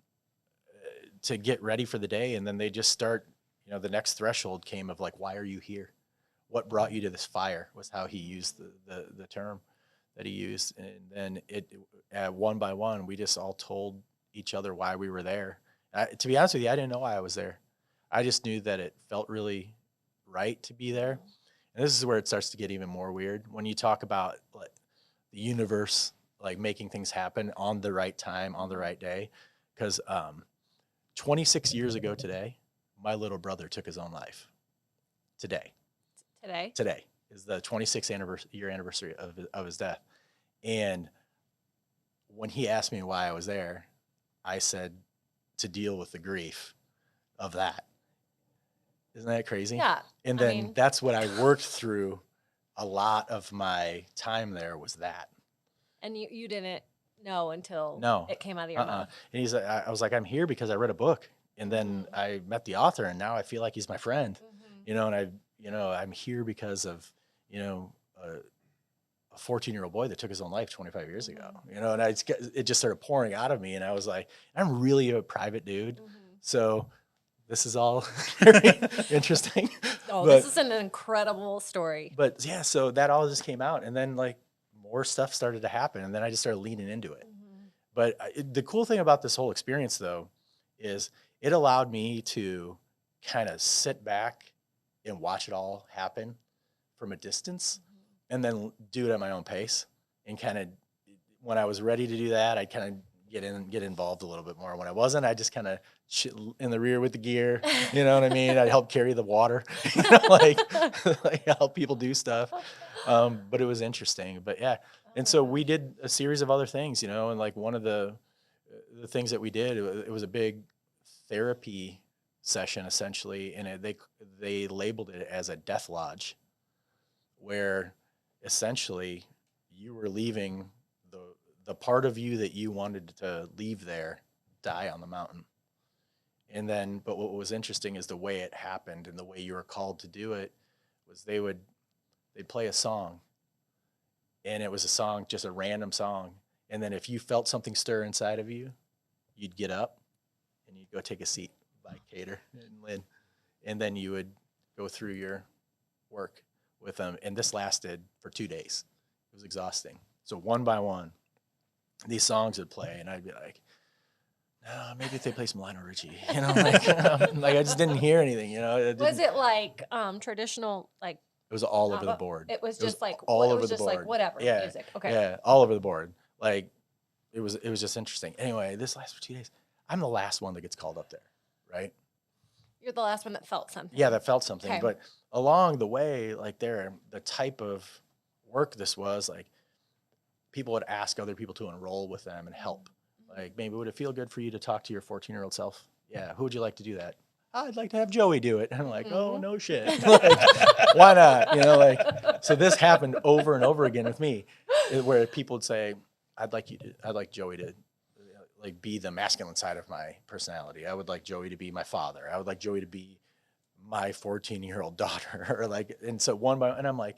to get ready for the day. And then they just start, the next threshold came of like, why are you here? What brought you to this fire was how he used the term that he used. And then one by one, we just all told each other why we were there. To be honest with you, I didn't know why I was there. I just knew that it felt really right to be there. And this is where it starts to get even more weird when you talk about like the universe, like making things happen on the right time, on the right day. Because 26 years ago today, my little brother took his own life. Today is the 26th year anniversary of his death. And when he asked me why I was there, I said to deal with the grief of that. Isn't that crazy? Yeah. And then that's what I worked through. A lot of my time there was that. And you didn't know until it came out of your mouth. And I was like, I'm here because I read a book, and then I met the author, and now I feel like he's my friend. And I'm here because of a 14-year-old boy that took his own life 25 years ago. And it just started pouring out of me, and I was like, I'm really a private dude, so this is all very interesting. This is an incredible story. But yeah, so that all just came out, and then like more stuff started to happen, and then I just started leaning into it. But the cool thing about this whole experience, though, is it allowed me to kind of sit back and watch it all happen from a distance, and then do it at my own pace. And kind of, when I was ready to do that, I'd kind of get involved a little bit more. When I wasn't, I just kind of in the rear with the gear, you know what I mean? I'd help carry the water, like help people do stuff. But it was interesting. But yeah, and so we did a series of other things, and like one of the things that we did, it was a big therapy session essentially, and they labeled it as a death lodge, where essentially you were leaving the part of you that you wanted to leave there die on the mountain. And then, but what was interesting is the way it happened and the way you were called to do it was they'd play a song, and it was a song, just a random song. And then if you felt something stir inside of you, you'd get up and you'd go take a seat by Cater and Lynn. And then you would go through your work. with them. And this lasted for 2 days. It was exhausting. So one by one, these songs would play, and I'd be like, no, maybe if they play some Lionel Richie, like I just didn't hear anything, Was it like traditional, like it was all over the board. It was just like all it over was the just board. like whatever music. Okay. Yeah, all over the board. Like it was just interesting. Anyway, this lasts for 2 days. I'm the last one that gets called up there, right? You're the last one that felt something. Yeah, that felt something. Okay. But along the way, like the type of work this was, like people would ask other people to enroll with them and help. Like, maybe would it feel good for you to talk to your 14-year-old self? Yeah. Who would you like to do that? I'd like to have Joey do it. And I'm like, oh, no shit. Like, why not? So this happened over and over again with me, where people would say, I'd like Joey to like be the masculine side of my personality. I would like Joey to be my father. I would like Joey to be my 14-year-old daughter. And so and I'm like,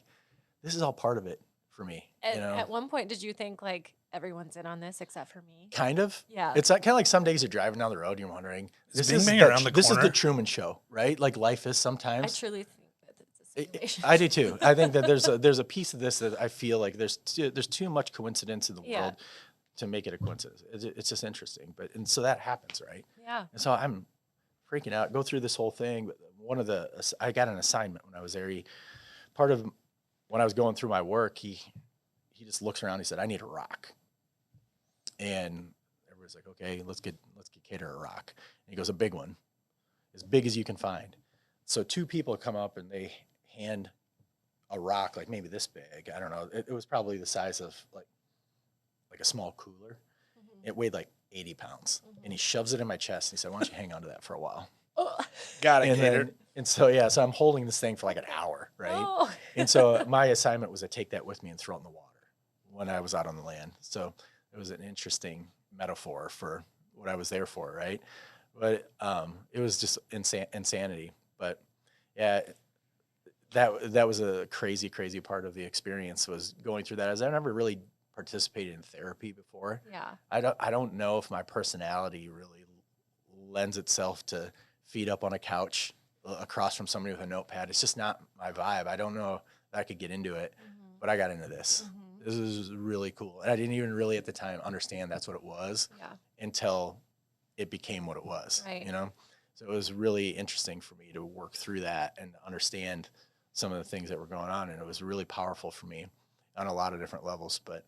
this is all part of it for me. At one point, did you think like everyone's in on this except for me? Kind of. Yeah. It's kind of like some days you're driving down the road and you're wondering, this is the Truman Show, right? Like life is sometimes. I truly think that it's a simulation. I do too. I think that there's a piece of this that I feel like there's too much coincidence in the world to make it a coincidence. It's just interesting. And so that happens, right? Yeah. And so I'm freaking out, go through this whole thing. But I got an assignment when I was there. Part of when I was going through my work, he just looks around. He said, I need a rock. And everybody's like, okay, let's get Cater a rock. And he goes, a big one, as big as you can find. So 2 people come up and they hand a rock like maybe this big. I don't know. It was probably the size of like a small cooler. It weighed like 80 pounds. And he shoves it in my chest. And he said, why don't you hang on to that for a while? Got it, Cater. So I'm holding this thing for like an hour, right? Oh. And so my assignment was to take that with me and throw it in the water when I was out on the land. So it was an interesting metaphor for what I was there for, right? But it was just insanity. But yeah, that was a crazy part of the experience, was going through that. As I never really participated in therapy before. Yeah. I don't know if my personality really lends itself to feet up on a couch across from somebody with a notepad. It's just not my vibe. I don't know if I could get into it, but I got into this. This is really cool. And I didn't even really at the time understand that's what it was until it became what it was, right. So it was really interesting for me to work through that and understand some of the things that were going on. And it was really powerful for me on a lot of different levels. But,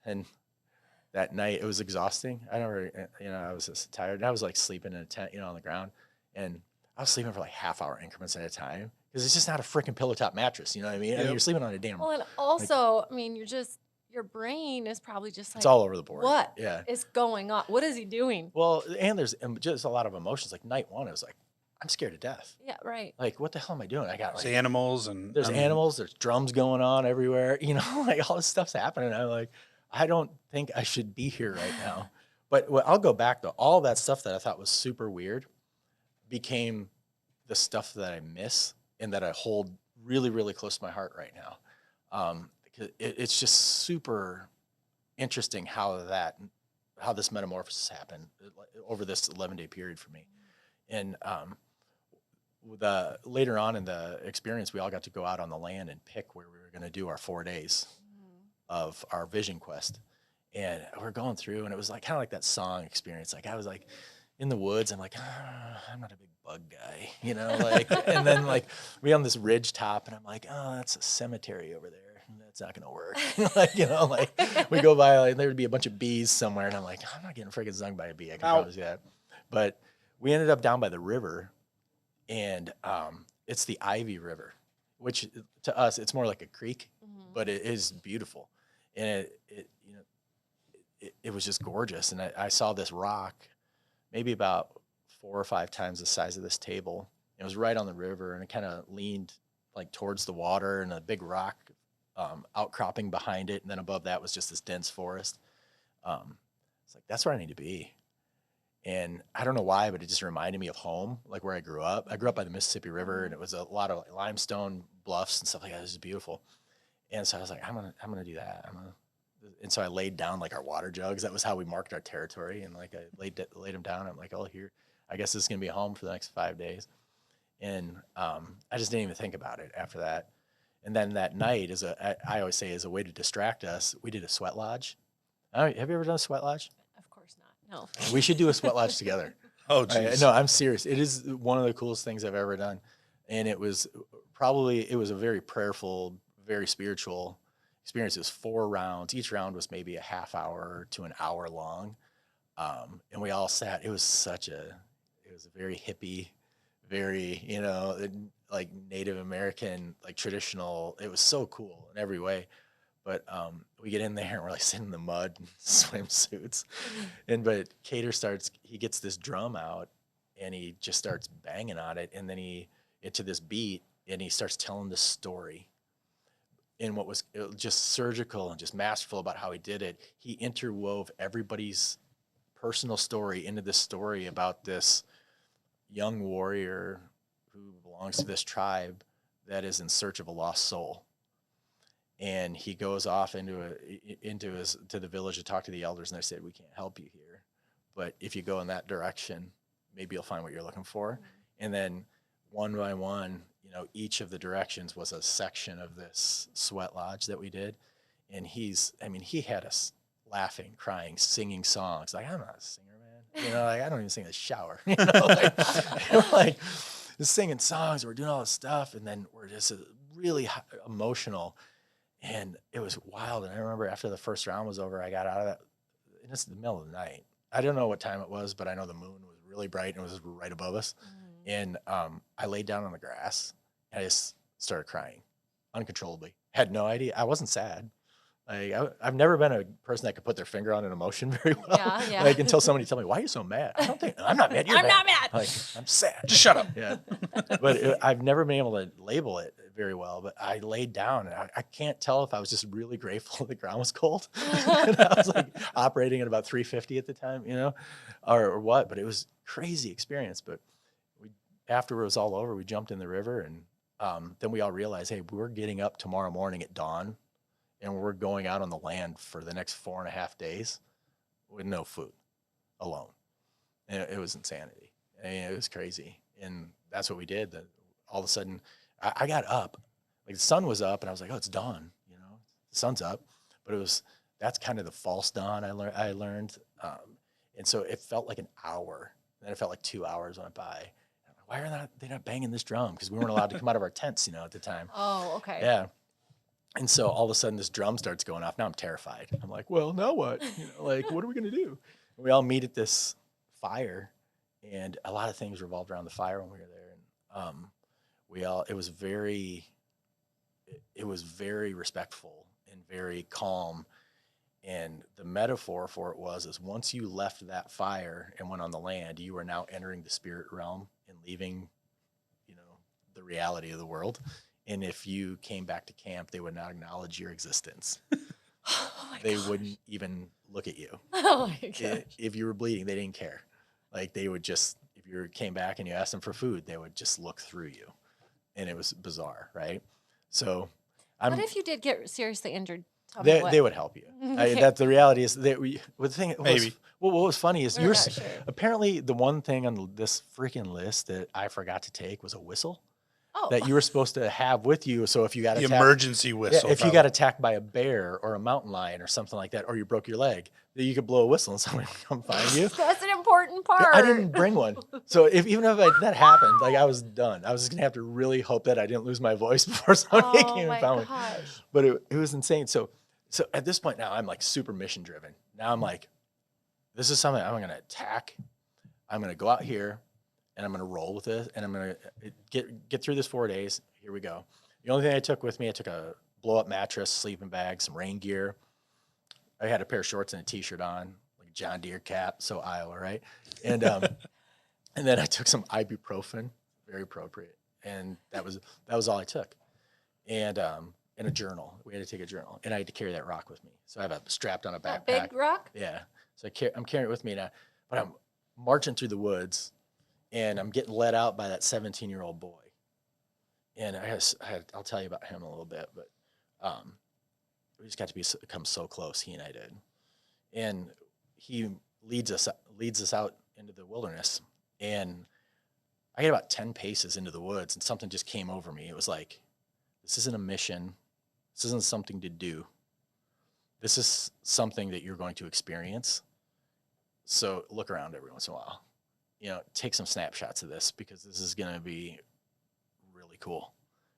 and that night it was exhausting. I was just tired. And I was like sleeping in a tent, on the ground. And I was sleeping for like half-hour increments at a time. Because it's just not a freaking pillow top mattress, you know what I mean? Yep. I mean, you're sleeping on a damn. Well, and also, your brain is probably just like, it's all over the board. What is going on? What is he doing? Well, and there's just a lot of emotions. Like night one, it was like, I'm scared to death. Yeah, right. Like, what the hell am I doing? I got like animals and there's animals. There's drums going on everywhere. Like all this stuff's happening. I'm like, I don't think I should be here right now. But I'll go back though. All that stuff that I thought was super weird became the stuff that I miss and that I hold really, really close to my heart right now. Because it's just super interesting how this metamorphosis happened over this 11-day period for me. And later on in the experience, we all got to go out on the land and pick where we were going to do our 4 days of our vision quest. And we're going through, and it was like kind of like that song experience. Like I was like in the woods, I'm like, I'm not a big bug guy, and then like we on this ridge top, and I'm like, oh, that's a cemetery over there. That's not gonna work. Like we go by, like there would be a bunch of bees somewhere, and I'm like, I'm not getting freaking stung by a bee. I can probably see that. But we ended up down by the river, and it's the Ivy River, which to us it's more like a creek, but it is beautiful, and it was just gorgeous. And I saw this rock, maybe about 4 or 5 times the size of this table. It was right on the river, and it kind of leaned like towards the water, and a big rock outcropping behind it, and then above that was just this dense forest. It's like, that's where I need to be. And I don't know why, but it just reminded me of home, like where I grew up. I grew up by the Mississippi River, and it was a lot of limestone bluffs and stuff like that. It was beautiful. And so I was like, I'm gonna do that. And so I laid down like our water jugs. That was how we marked our territory. And like I laid them down. I'm like, oh, here, I guess this is gonna be a home for the next 5 days. And I just didn't even think about it after that. And then that night, I always say, as a way to distract us, we did a sweat lodge. Have you ever done a sweat lodge? Of course not. No. We should do a sweat lodge together. Oh, geez. No, I'm serious. It is one of the coolest things I've ever done. And it was a very prayerful, very spiritual experience. It was 4 rounds. Each round was maybe a half hour to an hour long. And we all sat. It was a very hippie, very, like Native American, like traditional. It was so cool in every way. But we get in there and we're like sitting in the mud in swimsuits. But Cater he gets this drum out and he just starts banging on it. And then into this beat, and he starts telling this story. And what was just surgical and just masterful about how he did it, he interwove everybody's personal story into this story about this young warrior who belongs to this tribe that is in search of a lost soul. And he goes off to the village to talk to the elders, and they said, we can't help you here, but if you go in that direction, maybe you'll find what you're looking for. Mm-hmm. And then one by one, each of the directions was a section of this sweat lodge that we did. And he had us laughing, crying, singing songs. Like, I'm not a singer, man. I don't even sing in the shower. Like just singing songs. We're doing all this stuff. And then we're just really emotional. And it was wild. And I remember after the first round was over, I got out of that. And it's the middle of the night. I don't know what time it was, but I know the moon was really bright and it was right above us. Mm. And I laid down on the grass and I just started crying uncontrollably. Had no idea. I wasn't sad. I've never been a person that could put their finger on an emotion very well. Yeah. Like until somebody told me, "Why are you so mad?" I'm not mad. I'm not mad. Like, I'm sad. Just shut up. Yeah. But I've never been able to label it very well. But I laid down, and I can't tell if I was just really grateful the ground was cold. And I was like operating at about 350 at the time, or what. But it was a crazy experience. But after it was all over, we jumped in the river, and then we all realized, hey, we're getting up tomorrow morning at dawn. And we're going out on the land for the next 4.5 days with no food, alone. And it was insanity. It was crazy. And that's what we did. All of a sudden, I got up. Like the sun was up, and I was like, oh, it's dawn. The sun's up. But that's kind of the false dawn I learned. And so it felt like an hour. And then it felt like 2 hours went by. Why are they not banging this drum? Because we weren't allowed to come out of our tents, at the time. Oh, okay. Yeah. And so all of a sudden this drum starts going off. Now I'm terrified. I'm like, well, now what? Like, what are we going to do? And we all meet at this fire, and a lot of things revolved around the fire when we were there. And it was very respectful and very calm. And the metaphor for it was once you left that fire and went on the land, you are now entering the spirit realm and leaving, the reality of the world. And if you came back to camp, they would not acknowledge your existence. They wouldn't even look at you. Oh my gosh. If you were bleeding, they didn't care. Like they would just, if you came back and you asked them for food, they would just look through you. And it was bizarre, right? So what if you did get seriously injured? They would help you. Okay. The reality is that what was funny is sure. Apparently the one thing on this freaking list that I forgot to take was a whistle. Oh. That you were supposed to have with you. So if you got attacked, emergency whistle. Yeah, if you got attacked by a bear or a mountain lion or something like that, or you broke your leg, then you could blow a whistle and somebody would come find you. That's an important part. I didn't bring one. So even if that happened, like I was done. I was just going to have to really hope that I didn't lose my voice before somebody came and found me. But it was insane. So at this point now, I'm like super mission driven. Now I'm like, this is something I'm going to attack. I'm going to go out here. And I'm going to roll with it, and I'm going to get through this 4 days. Here we go. The only thing I took with me, I took a blow-up mattress, sleeping bag, some rain gear. I had a pair of shorts and a T-shirt on, like a John Deere cap, so Iowa, right? And and then I took some ibuprofen, very appropriate, and that was all I took. And a journal. We had to take a journal, and I had to carry that rock with me. So I have it strapped on a backpack. A big rock? Yeah. So I'm carrying it with me now, but I'm marching through the woods. And I'm getting let out by that 17-year-old boy. And I'll tell you about him a little bit, but we just got to become so close, he and I did. And he leads us out into the wilderness. And I get about 10 paces into the woods and something just came over me. It was like, this isn't a mission. This isn't something to do. This is something that you're going to experience. So look around every once in a while. Take some snapshots of this because this is going to be really cool.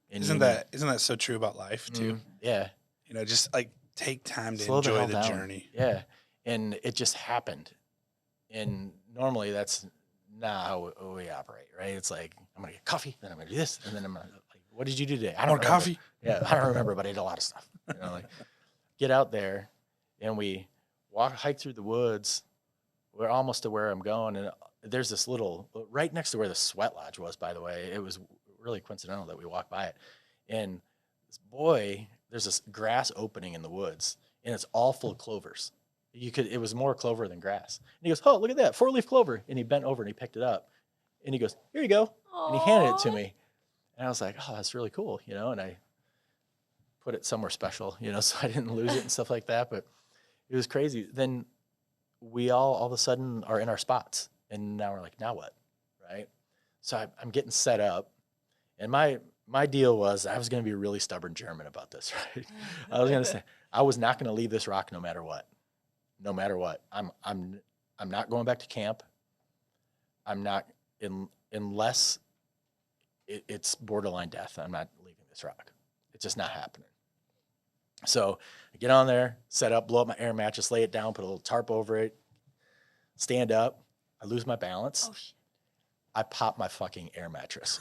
And isn't that so true about life too? Yeah. Just like take time to Slow enjoy the down. journey. Yeah. And it just happened. And normally that's not how we operate, right? It's like, I'm going to get coffee, then I'm going to do this, and then I'm going to, like, what did you do today? I don't want coffee? Yeah, I don't remember, but I ate a lot of stuff. Get out there, and we hike through the woods. We're almost to where I'm going, and there's this little, right next to where the sweat lodge was, by the way. It was really coincidental that we walked by it. And there's this grass opening in the woods, and it's all full of clovers. It was more clover than grass. And he goes, oh, look at that, 4-leaf clover. And he bent over and he picked it up. And he goes, here you go. Aww. And he handed it to me. And I was like, oh, that's really cool, and I put it somewhere special, so I didn't lose it and stuff like that. But it was crazy. Then we all of a sudden are in our spots. And now we're like, now what, right? So I'm getting set up. And my deal was I was going to be a really stubborn German about this, right? I was going to say, I was not going to leave this rock no matter what. No matter what. I'm not going back to camp. I'm not, unless it's borderline death, I'm not leaving this rock. It's just not happening. So I get on there, set up, blow up my air mattress, lay it down, put a little tarp over it, stand up. I lose my balance. Oh, shit. I pop my fucking air mattress.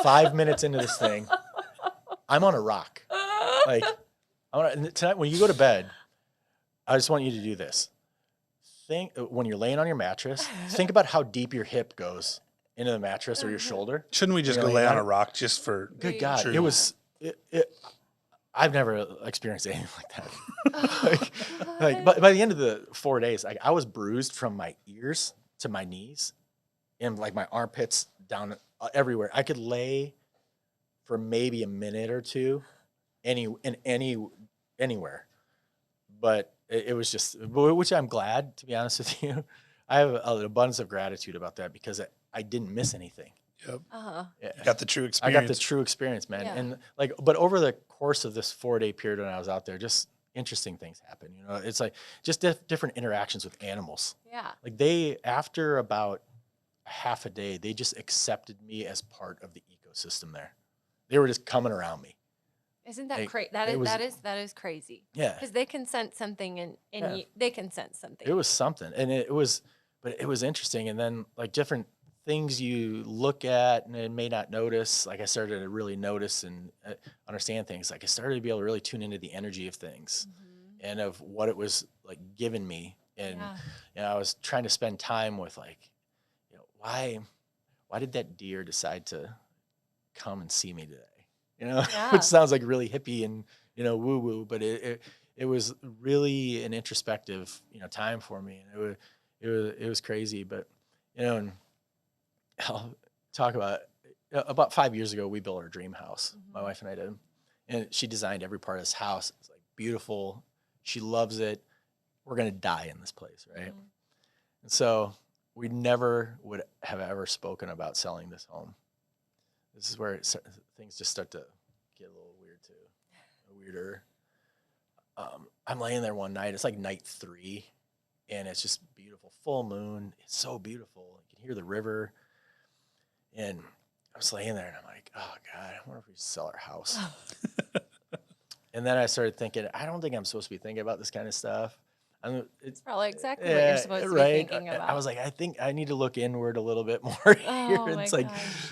5 minutes into this thing, I'm on a rock. Like, tonight when you go to bed, I just want you to do this. When you're laying on your mattress, think about how deep your hip goes into the mattress or your shoulder. Shouldn't we just go lay on a rock just for good God? True. It was. I've never experienced anything like that. By the end of the 4 days, I was bruised from my ears to my knees, and like my armpits down everywhere. I could lay for maybe a minute or two, anywhere, but it was just, which I'm glad, to be honest with you. I have an abundance of gratitude about that because I didn't miss anything. Yep. Uh-huh. Yeah. You got the true experience. I got the true experience, man. Yeah. And but over the course of this 4-day period when I was out there, just interesting things happen. It's like just different interactions with animals. Yeah. Like after about half a day, they just accepted me as part of the ecosystem there. They were just coming around me. Isn't that crazy? That is crazy. Yeah. Because they can sense something in you. They can sense something. It was something. And it was interesting. And then like different things you look at and may not notice. Like I started to really notice and understand things. Like I started to be able to really tune into the energy of things and of what it was like giving me. And I was trying to spend time with like, why did that deer decide to come and see me today? Which sounds like really hippie and, woo woo, but it was really an introspective, time for me. And it was crazy, but, and I'll talk about 5 years ago, we built our dream house. My wife and I did. And she designed every part of this house. It's like beautiful. She loves it. We're going to die in this place. Right. And so we never would have ever spoken about selling this home. This is where things just start to get a little weird too, weirder. I'm laying there one night. It's like night 3, and it's just beautiful, full moon. It's so beautiful. You can hear the river, and I was laying there, and I'm like, oh God, I wonder if we should sell our house. And then I started thinking, I don't think I'm supposed to be thinking about this kind of stuff. It's probably exactly what you're supposed to be thinking about. I was like, I think I need to look inward a little bit more here. It's like,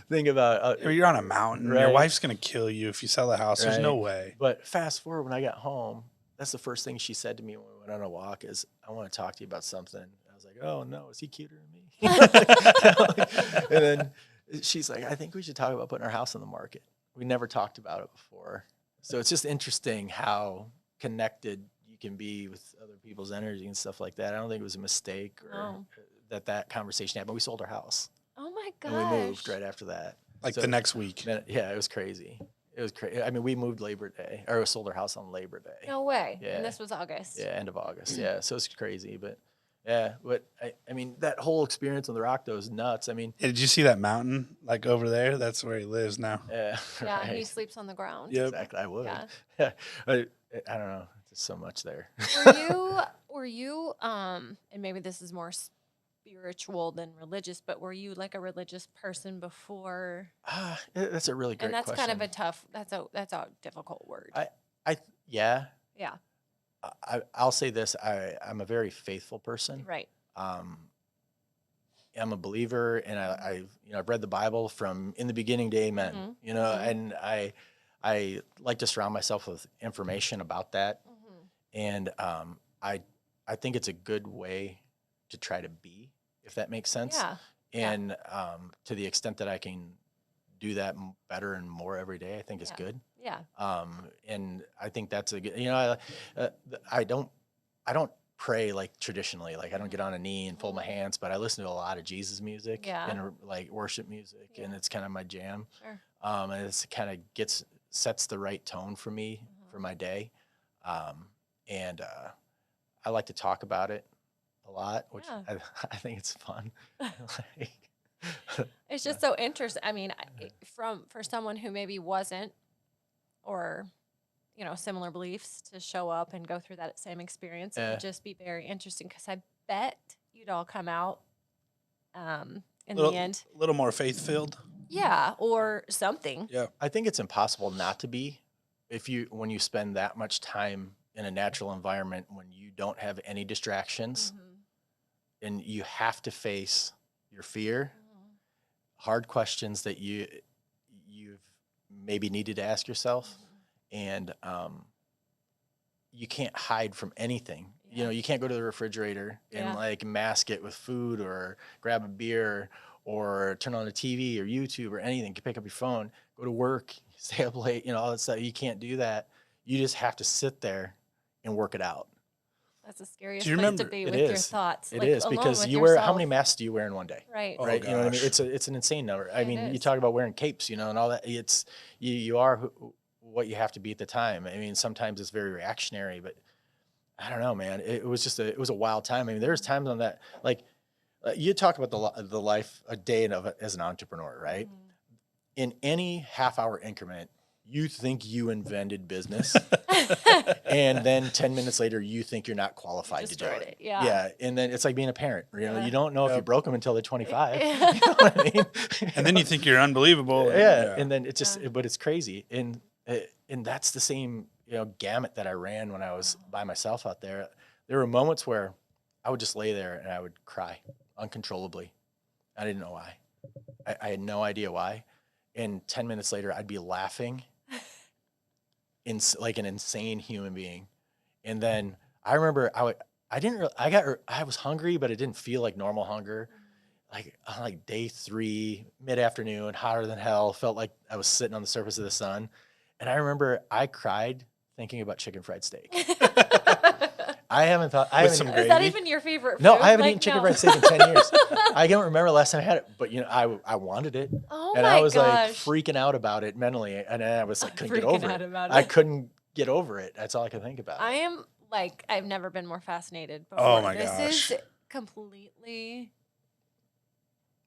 think about you're on a mountain. Right? Your wife's going to kill you if you sell the house. Right? There's no way. But fast forward, when I got home, that's the first thing she said to me when we went on a walk is, I want to talk to you about something. I was like, oh no, is he cuter than me? And then she's like, I think we should talk about putting our house on the market. We never talked about it before. So it's just interesting how connected you can be with other people's energy and stuff like that. I don't think it was a mistake or that conversation happened. We sold our house. Oh my gosh. And we moved right after that. Like the next week. Yeah, it was crazy. It was crazy. I mean, we moved Labor Day, or we sold our house on Labor Day. No way. Yeah. And this was August. Yeah, end of August. Yeah, so it's crazy, but Yeah, but I mean, that whole experience on the rock though is nuts. I mean, Hey, did you see that mountain like over there? That's where he lives now. yeah, Yeah, he right. sleeps on the ground. Yep. Exactly. I would. Yeah. I don't know. There's so much there. Were you and maybe this is more spiritual than religious, but were you like a religious person before? That's a really great And that's question. kind of a tough, that's a difficult word. Yeah. Yeah, I'll say this. I'm a very faithful person. right. Um, I'm a believer, and I've read the Bible from in the beginning to amen. Mhm, And I like to surround myself with information about that, mhm. and I think it's a good way to try to be, if that makes sense. Yeah, yeah, And to the extent that I can do that better and more every day, I think is yeah, good. yeah. And I think that's a good. I don't pray like traditionally. Like I don't get on a knee and fold my hands, but I listen to a lot of Jesus music Yeah. and like worship music, and Yeah. it's kind of my jam. Sure. And it's kind of sets the right tone for me for my day. And I like to talk about it a lot, which Yeah. I think it's fun. Like, It's just so interesting. I mean, for someone who maybe wasn't, or similar beliefs, to show up and go through that same experience, it Yeah. would just be very interesting because I bet you'd all come out in Little, the end, a little more faith filled. yeah, or something. Yeah. I think it's impossible not to be when you spend that much time in a natural environment when you don't have any distractions Mhm. and you have to face your fear, hard questions that you've maybe needed to ask yourself, and you can't hide from anything. Yeah. You can't go to the refrigerator and Yeah. like mask it with food or grab a beer or turn on the TV or YouTube or anything. Pick up your phone, go to work, stay up late, all that stuff. You can't do that. You just have to sit there and work it out. That's the scariest Do you place to remember- be It with your is. thoughts. It like, is alone because with you wear how yourself. many masks do you wear in one day? Right. Oh, Right, you know what I mean? gosh. It's an insane number. I It mean, you is. talk about wearing capes, and all that. It's you are what you have to be at the time. I mean, sometimes it's very reactionary, but I don't know, man. It was a wild time. I mean, there's times on that, like you talk about the life a day as an entrepreneur, right? Mhm. In any half-hour increment, you think you invented business, and then 10 minutes later, you think you're not qualified to do Destroyed it. it, yeah. Yeah, and then it's like being a parent. Yeah. You don't know if you Yep. broke them until they're 25. You know what I mean? And then you think you're unbelievable. Yeah, and then it's just, Yeah. but it's crazy, and that's the same gamut that I ran when I was by myself out there. There were moments where I would just lay there and I would cry uncontrollably. I didn't know why. I had no idea why. And 10 minutes later, I'd be laughing, like an insane human being. And then I remember I was hungry, but it didn't feel like normal hunger. Like on like day 3, mid-afternoon, hotter than hell, felt like I was sitting on the surface of the sun. And I remember I cried thinking about chicken fried steak. I haven't some Is that gravy? even your favorite food? No, I haven't Like, eaten chicken no. fried steak in 10 years. I don't remember the last time I had it, but I wanted it. Oh And my I was like gosh. freaking out about it mentally. And I was like, couldn't get Freaking over out it. about I it. couldn't get over it. That's all I could think about. I am like, I've never been more fascinated before. Oh my this gosh. is completely,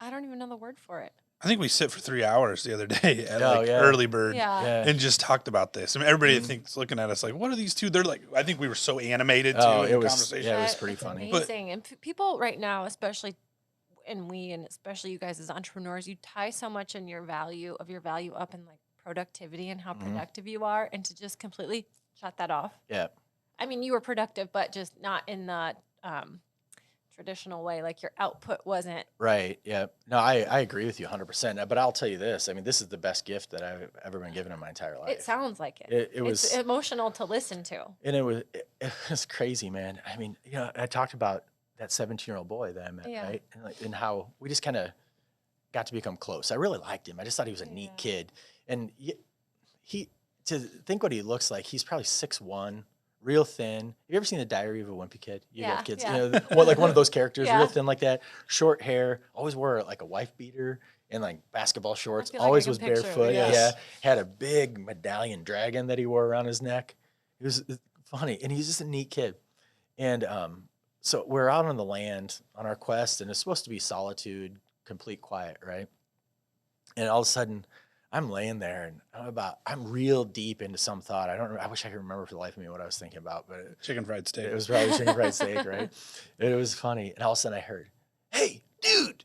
I don't even know the word for it. I think we sit for 3 hours the other day at Oh, like yeah. early bird Yeah. Yeah. and just talked about this. I mean, everybody Mhm. thinks looking at us like, what are these two? They're like, I think we were so animated too Oh, in it the was- conversation. yeah, it was That- pretty it's funny. But- amazing. And people right now, especially, and especially you guys as entrepreneurs, you tie so much in your value up in like productivity and how Mhm. productive you are, and to just completely shut that off. Yeah. I mean, you were productive, but just not in the traditional way. Like your output wasn't. Right. Yeah. No, I agree with you 100%. But I'll tell you this. I mean, this is the best gift that I've ever been given in my entire life. It sounds like it. It It's was, emotional to listen to. and it was crazy, man. I mean, I talked about that 17-year-old boy that I met, Yeah. right? And how we just kind of got to become close. I really liked him. I just thought he was a neat Yeah. kid. And to think what he looks like, he's probably 6'1", real thin. Have you ever seen The Diary of a Wimpy Kid? You Yeah, have kids, yeah. like one of those characters, Yeah. real thin like that, short hair, always wore like a wife beater and like basketball shorts, feel like I always can was picture it, barefoot. yes. Yeah, had a big medallion dragon that he wore around his neck. It was funny, and he's just a neat kid. And So we're out on the land on our quest, and it's supposed to be solitude, complete quiet, right? And all of a sudden, I'm laying there, and I'm real deep into some thought. I wish I could remember for the life of me what I was thinking about, but Chicken fried steak. it was probably chicken fried steak, right? It was funny. And all of a sudden I heard, "Hey, dude,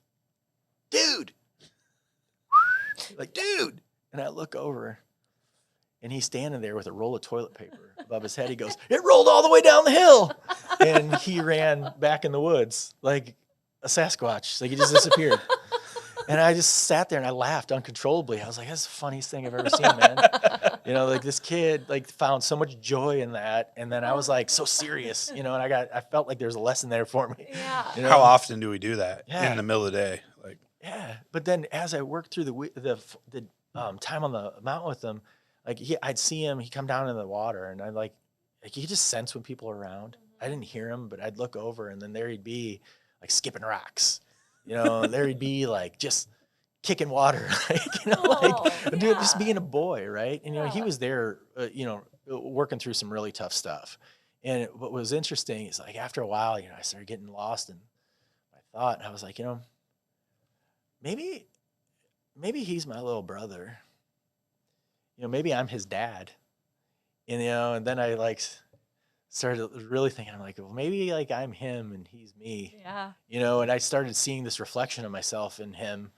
like, dude." And I look over, and he's standing there with a roll of toilet paper above his head. He goes, "It rolled all the way down the hill." And he ran back in the woods like a Sasquatch. Like he just disappeared. And I just sat there and I laughed uncontrollably. I was like, "That's the funniest thing I've ever seen, man." Like this kid like found so much joy in that. And then I was like so serious, and I felt like there was a lesson there for me. Yeah. How often do we do that Yeah. in the middle of the day? Like, Yeah. But then as I worked through the time on the mountain with him, like I'd see him, he'd come down in the water, and I'd like you could just sense when people are around. I didn't hear him, but I'd look over, and then there he'd be like skipping rocks, there he'd be like just kicking water, dude, just being a boy, right? And he was there, working through some really tough stuff. And what was interesting is like after a while, I started getting lost in my thought, and I was like, maybe he's my little brother. Maybe I'm his dad. And then I like started really thinking, I'm like, well, maybe like I'm him and he's me. Yeah. And I started seeing this reflection of myself in him.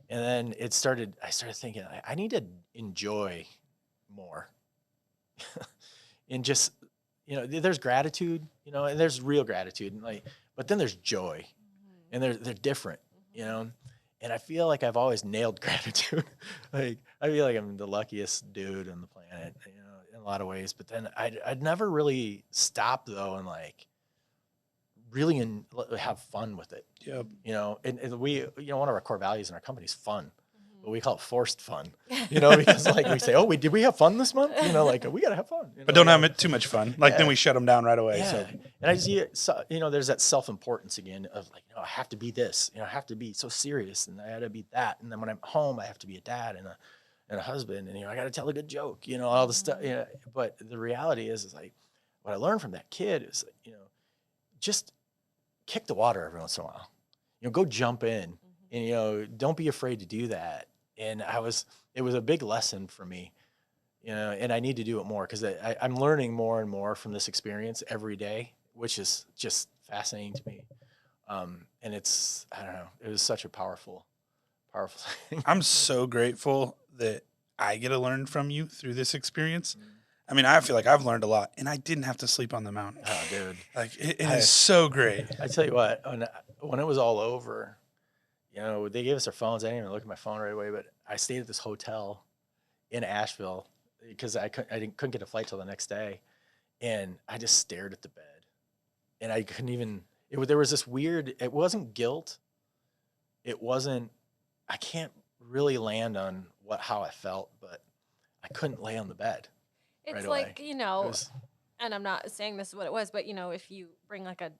And then I started thinking, I need to enjoy more. And just, there's gratitude, and there's real gratitude, and but then there's joy, and they're different, and I feel like I've always nailed gratitude. Like I feel like I'm the luckiest dude on the planet, in a lot of ways. But then I'd never really stop though, and like really have fun with it. Yep. And we, one of our core values in our company is fun, but we call it forced fun, because like we say, oh, did we have fun this month? Like we got to have fun. But don't have too much fun. Like then we shut them down right away. Yeah. So. And I see, there's that self-importance again of like, I have to be this, I have to be so serious, and I got to be that. And then when I'm home, I have to be a dad and a husband, and, I got to tell a good joke, all the stuff. But the reality is like what I learned from that kid is, just kick the water every once in a while, go jump in, and, don't be afraid to do that. And it was a big lesson for me, and I need to do it more because I'm learning more and more from this experience every day, which is just fascinating to me. And it's, I don't know, it was such a powerful thing. I'm so grateful that I get to learn from you through this experience. I mean, I feel like I've learned a lot, and I didn't have to sleep on the mountain. Oh, dude. Like, it is so great. I tell you what, when it was all over, they gave us our phones. I didn't even look at my phone right away, but I stayed at this hotel in Asheville because I couldn't get a flight till the next day. And I just stared at the bed, and I couldn't even, there was this weird, it wasn't guilt. I can't really land on how I felt, but I couldn't lay on the bed. It's right like, away. And I'm not saying this is what it was, but if you bring like a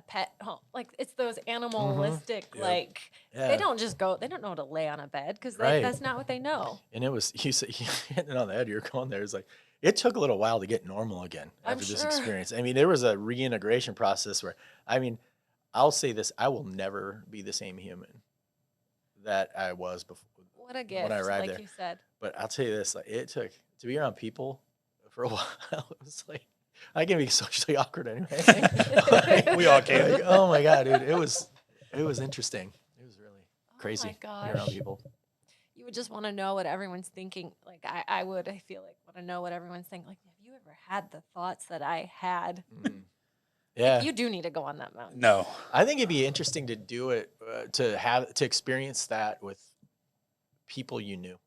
pet home, like it's those animalistic, like they don't know how to lay on a bed because that's not what they know. And it was, you hitting it on the head, you're going there. It's like, it took a little while to get normal again after this experience. I mean, there was a reintegration process where, I'll say this, I will never be the same human that I was before. What a gift, when I arrived like there. You said. But I'll tell you this, like it took to be around people for a while. It was like, I can be socially awkward anyway. We all can. Like, oh my God, dude. It was interesting. It was really crazy. Oh my being around people. You would just want to know what everyone's thinking. Like I feel like want to know what everyone's thinking. Like, have you ever had the thoughts that I had? Yeah. You do need to go on that mountain. No. I think it'd be interesting to do it, to experience that with people you knew.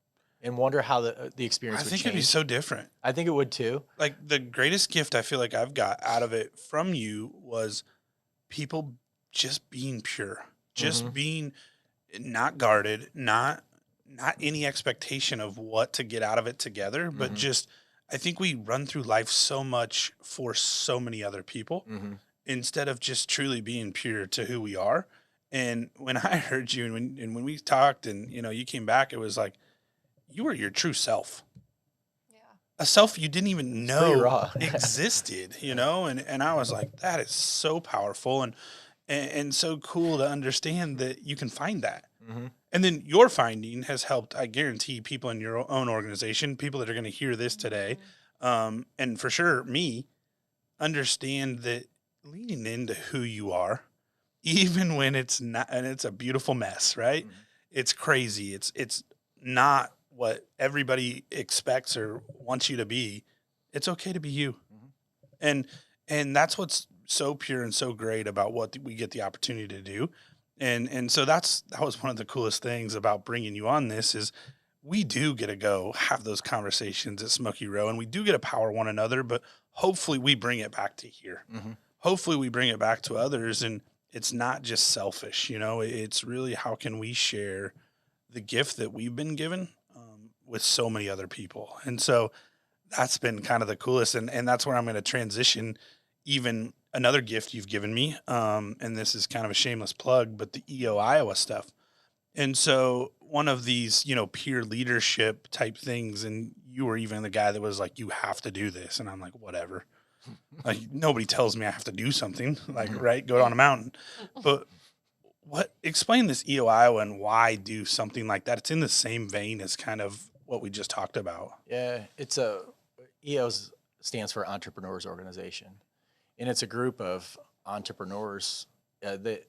And wonder how the experience would change. I think it'd be so different. I think it would too. Like the greatest gift I feel like I've got out of it from you was people just being pure, just being not guarded, not any expectation of what to get out of it together, but just, I think we run through life so much for so many other people instead of just truly being pure to who we are. And when I heard you and when we talked and, you came back, it was like, you were your true self. Yeah. a self you didn't even It's pretty know raw. existed, you know? And I was like, that is so powerful and so cool to understand that you can find that. Hmm. And then your finding has helped, I guarantee, people in your own organization, people that are going to hear this today, Mhm. and for sure me, understand that leaning into who you are, even when it's not, and it's a beautiful mess, right? Hmm. It's crazy. It's not what everybody expects or wants you to be. It's okay to be you, Hmm. and and that's what's so pure and so great about what we get the opportunity to do. And so that was one of the coolest things about bringing you on this is we do get to go have those conversations at Smoky Row, and we do get to power one another, but hopefully we bring it back to here. Hmm. Hopefully we bring it back to others, and it's not just selfish, it's really how can we share the gift that we've been given with so many other people. And so that's been kind of the coolest. And that's where I'm going to transition even another gift you've given me. And this is kind of a shameless plug, but the EO Iowa stuff. And so one of these, peer leadership type things, and you were even the guy that was like, you have to do this. And I'm like, whatever. Like nobody tells me I have to do something like, right. Go down a mountain. But explain this EO Iowa and why do something like that? It's in the same vein as kind of what we just talked about. Yeah, it's EOS stands for Entrepreneurs Organization, and it's a group of entrepreneurs that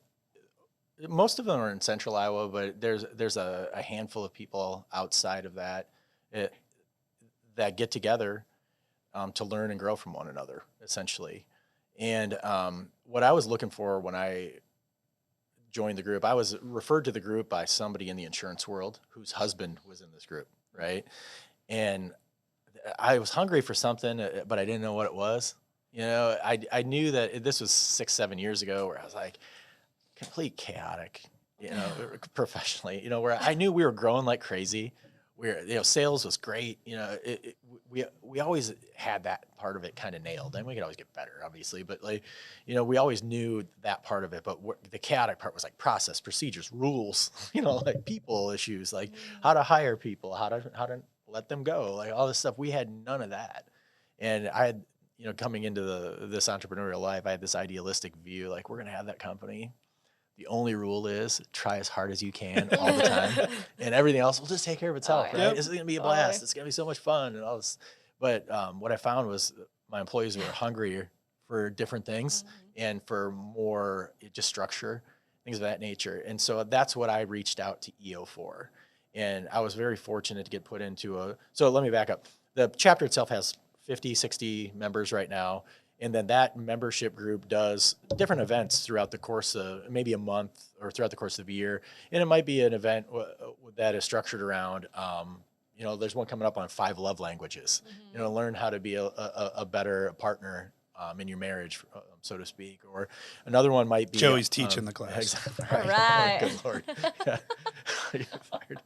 most of them are in Central Iowa, but there's a handful of people outside of that uh, that get together to learn and grow from one another, essentially. And what I was looking for when I joined the group, I was referred to the group by somebody in the insurance world whose husband was in this group, right? And I was hungry for something, but I didn't know what it was. I knew that this was 6-7 years ago, where I was like complete chaotic, professionally. Where I knew we were growing like crazy. Sales was great. We always had that part of it kind of nailed, and we could always get better, obviously. But we always knew that part of it. But the chaotic part was like process, procedures, rules. Like people issues, like how to hire people, how to let them go, like all this stuff. We had none of that, and I had, coming into this entrepreneurial life, I had this idealistic view, like we're gonna have that company. The only rule is try as hard as you can all the time, and everything else will just take care of itself, Oh, right? yeah. This is going to be a blast. It's going to be so much fun and all this. But what I found was my employees were hungrier for different things and for more just structure, things of that nature. And so that's what I reached out to EO for. And I was very fortunate to get put into so let me back up. The chapter itself has 50, 60 members right now. And then that membership group does different events throughout the course of maybe a month or throughout the course of a year. And it might be an event that is structured around, there's one coming up on 5 love languages, learn how to be a better partner in your marriage, so to speak. Or another one might be Joey's teaching the class. Exactly. All right. Oh, good Lord. Yeah. You're fired.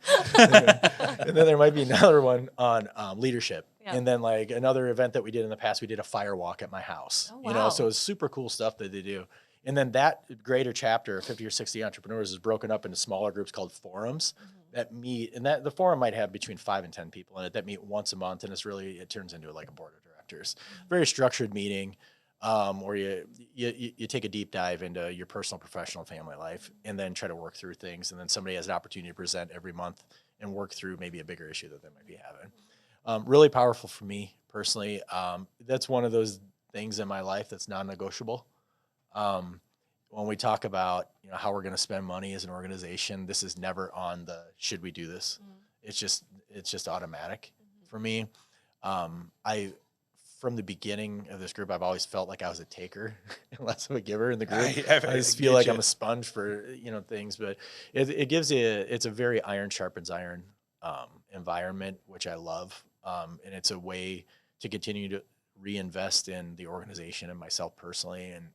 And then there might be another one on leadership. Yep. And then like another event that we did in the past, we did a fire walk at my house. Oh, wow. So it's super cool stuff that they do. And then that greater chapter, 50 or 60 entrepreneurs, is broken up into smaller groups called forums that meet. And that the forum might have between 5 and 10 people in it that meet once a month. And it turns into like a board of directors. Very structured meeting where you take a deep dive into your personal, professional, family life, and then try to work through things. And then somebody has an opportunity to present every month and work through maybe a bigger issue that they might be having. Really powerful for me personally. That's one of those things in my life that's non-negotiable. When we talk about how we're going to spend money as an organization, this is never on the should we do this. It's just automatic for me. From the beginning of this group, I've always felt like I was a taker and less of a giver in the group. I just feel like I'm a sponge for things, but it's a very iron sharpens iron environment, which I love. And it's a way to continue to reinvest in the organization and myself personally. And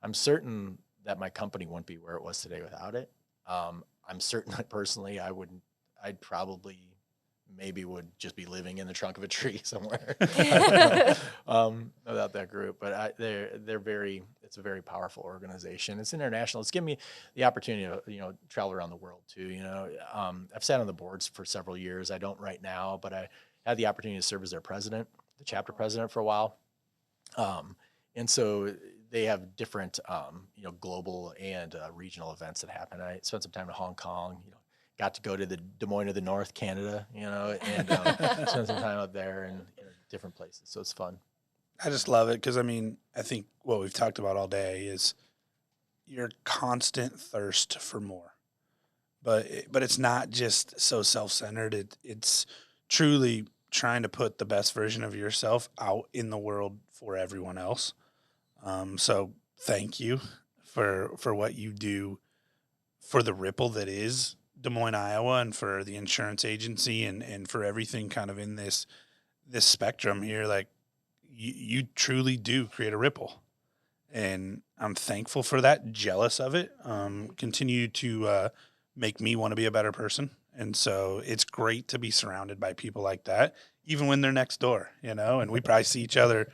I'm certain that my company wouldn't be where it was today without it. I'm certain that personally I'd probably maybe would just be living in the trunk of a tree somewhere without that group. But it's a very powerful organization. It's international. It's given me the opportunity to travel around the world too. I've sat on the boards for several years. I don't right now, but had the opportunity to serve as their president, the chapter president for a while. And so they have different, global and regional events that happen. I spent some time in Hong Kong, got to go to the Des Moines of the North, Canada, and spend some time up there and different places. So it's fun. I just love it because, I think what we've talked about all day is your constant thirst for more. But it's not just so self-centered. It's truly trying to put the best version of yourself out in the world for everyone else. So thank you for what you do for the ripple that is Des Moines, Iowa, and for the insurance agency and for everything kind of in this spectrum here. Like you truly do create a ripple, and I'm thankful for that, jealous of it. Continue to make me want to be a better person. And so it's great to be surrounded by people like that, even when they're next door, and we probably see each other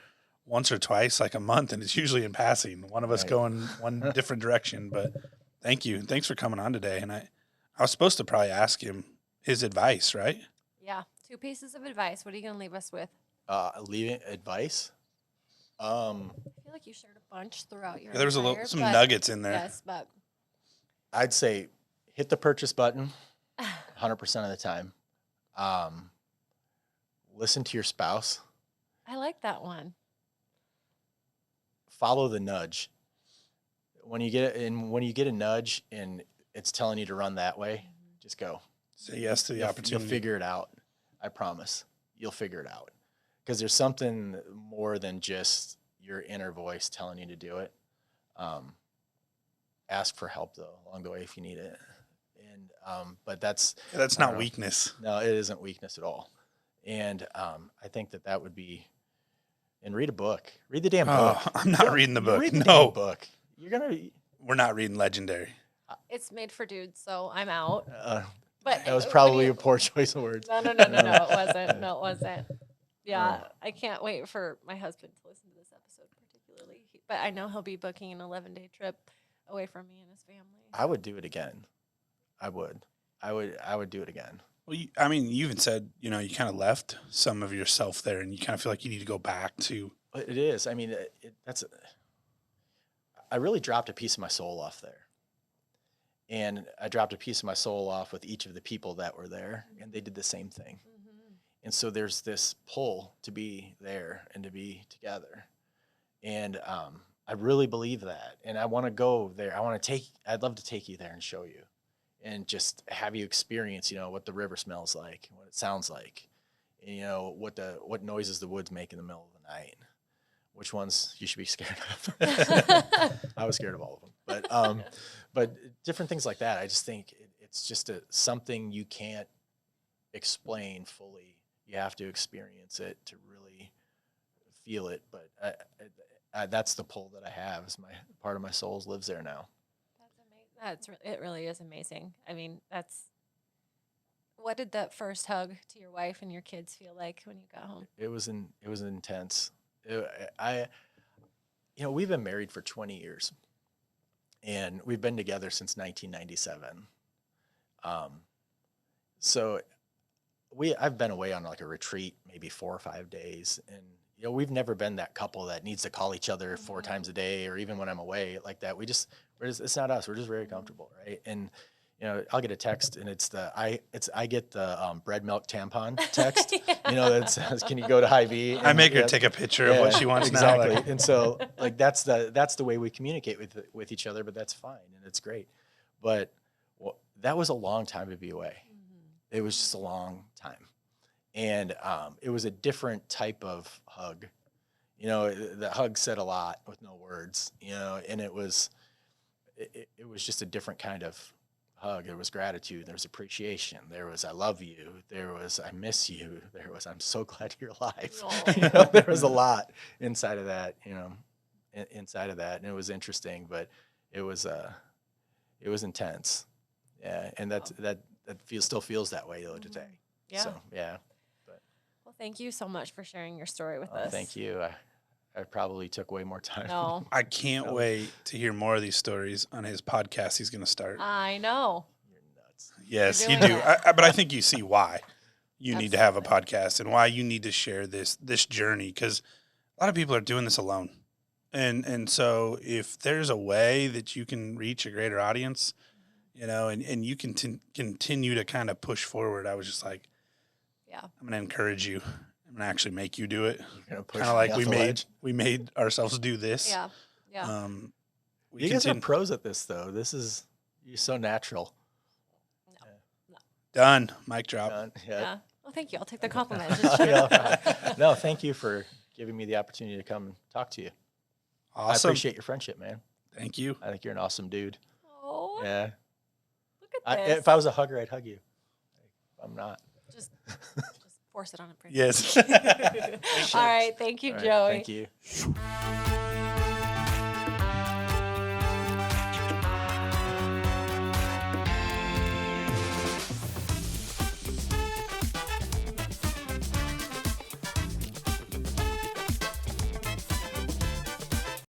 once or twice like a month, and it's usually in passing, one of us going one different direction. But thank you. Thanks for coming on today. And I was supposed to probably ask him his advice, right? Yeah. 2 pieces of advice. What are you going to leave us with? Leaving advice. I feel like you shared a bunch throughout your there was some nuggets in there. Yes, but I'd say hit the purchase button 100% of the time. Listen to your spouse. I like that one. Follow the nudge. When you get a nudge and it's telling you to run that way, just go. Say yes to the opportunity. You'll figure it out. I promise. You'll figure it out. Because there's something more than just your inner voice telling you to do it. Ask for help though along the way if you need it. And but that's not weakness. No, it isn't weakness at all. And I think that would be. And read a book. Read the damn book. I'm not reading the book. Read the damn book. We're not reading Legendary. It's made for dudes, so I'm out. But that was probably a poor choice of words. No, it wasn't. No, it wasn't. Yeah, I can't wait for my husband to listen to this episode particularly. But I know he'll be booking an 11-day trip away from me and his family. I would do it again. I would do it again. Well, you even said, you kind of left some of yourself there, and you kind of feel like you need to go back to. It is. I really dropped a piece of my soul off there. And I dropped a piece of my soul off with each of the people that were there, and they did the same thing. Mm-hmm. And so there's this pull to be there and to be together. And I really believe that. And I want to go there. I'd love to take you there and show you. And just have you experience, what the river smells like, what it sounds like, and, what noises the woods make in the middle of the night, which ones you should be scared of. I was scared of all of them, but different things like that. I just think it's just something you can't explain fully. You have to experience it to really feel it. But that's the pull that I have. Is part of my soul lives there now. It really is amazing. What did that first hug to your wife and your kids feel like when you got home? It was intense. We've been married for 20 years, and we've been together since 1997. So I've been away on like a retreat, maybe 4 or 5 days, and we've never been that couple that needs to call each other 4 times a day, or even when I'm away like that. It's not us. We're just very comfortable, right? And I'll get a text, and I get the bread milk tampon text. That says, "Can you go to Hy-Vee?" I make her take a picture of what she wants exactly. now. And so that's the way we communicate with each other. But that's fine, and it's great. But that was a long time to be away. Mm-hmm. It was just a long time. And it was a different type of hug. The hug said a lot with no words, and it was just a different kind of hug. There was gratitude. There was appreciation. There was, I love you. There was, I miss you. There was, I'm so glad you're alive. There was a lot inside of that, and it was interesting, but it was intense. Yeah. And that still feels that way today. Yeah. So, yeah. Well, thank you so much for sharing your story with us. Thank you. I probably took way more time. No. I can't wait to hear more of these stories on his podcast he's going to start. I know. You're nuts. Yes, you do. But I think you see why. you need to have a podcast and why you need to share this journey, because a lot of people are doing this alone. And so if there's a way that you can reach a greater audience, you know, and you can continue to kind of push forward, I was just like, Yeah. I'm going to encourage you. I'm going to actually make you do it. Kind of like we made ourselves do this. Yeah. Yeah. You guys are pros at this, though. You're so natural. Done. Mic drop. Done. Yeah. Well, thank you. I'll take the compliment. No, thank you for giving me the opportunity to come and talk to you. Awesome. I appreciate your friendship, man. Thank you. I think you're an awesome dude. Oh. Yeah. Look at this. If I was a hugger, I'd hug you. I'm not. Just force it on a print. Yes. All right. Thank you, All right, Joey. thank you.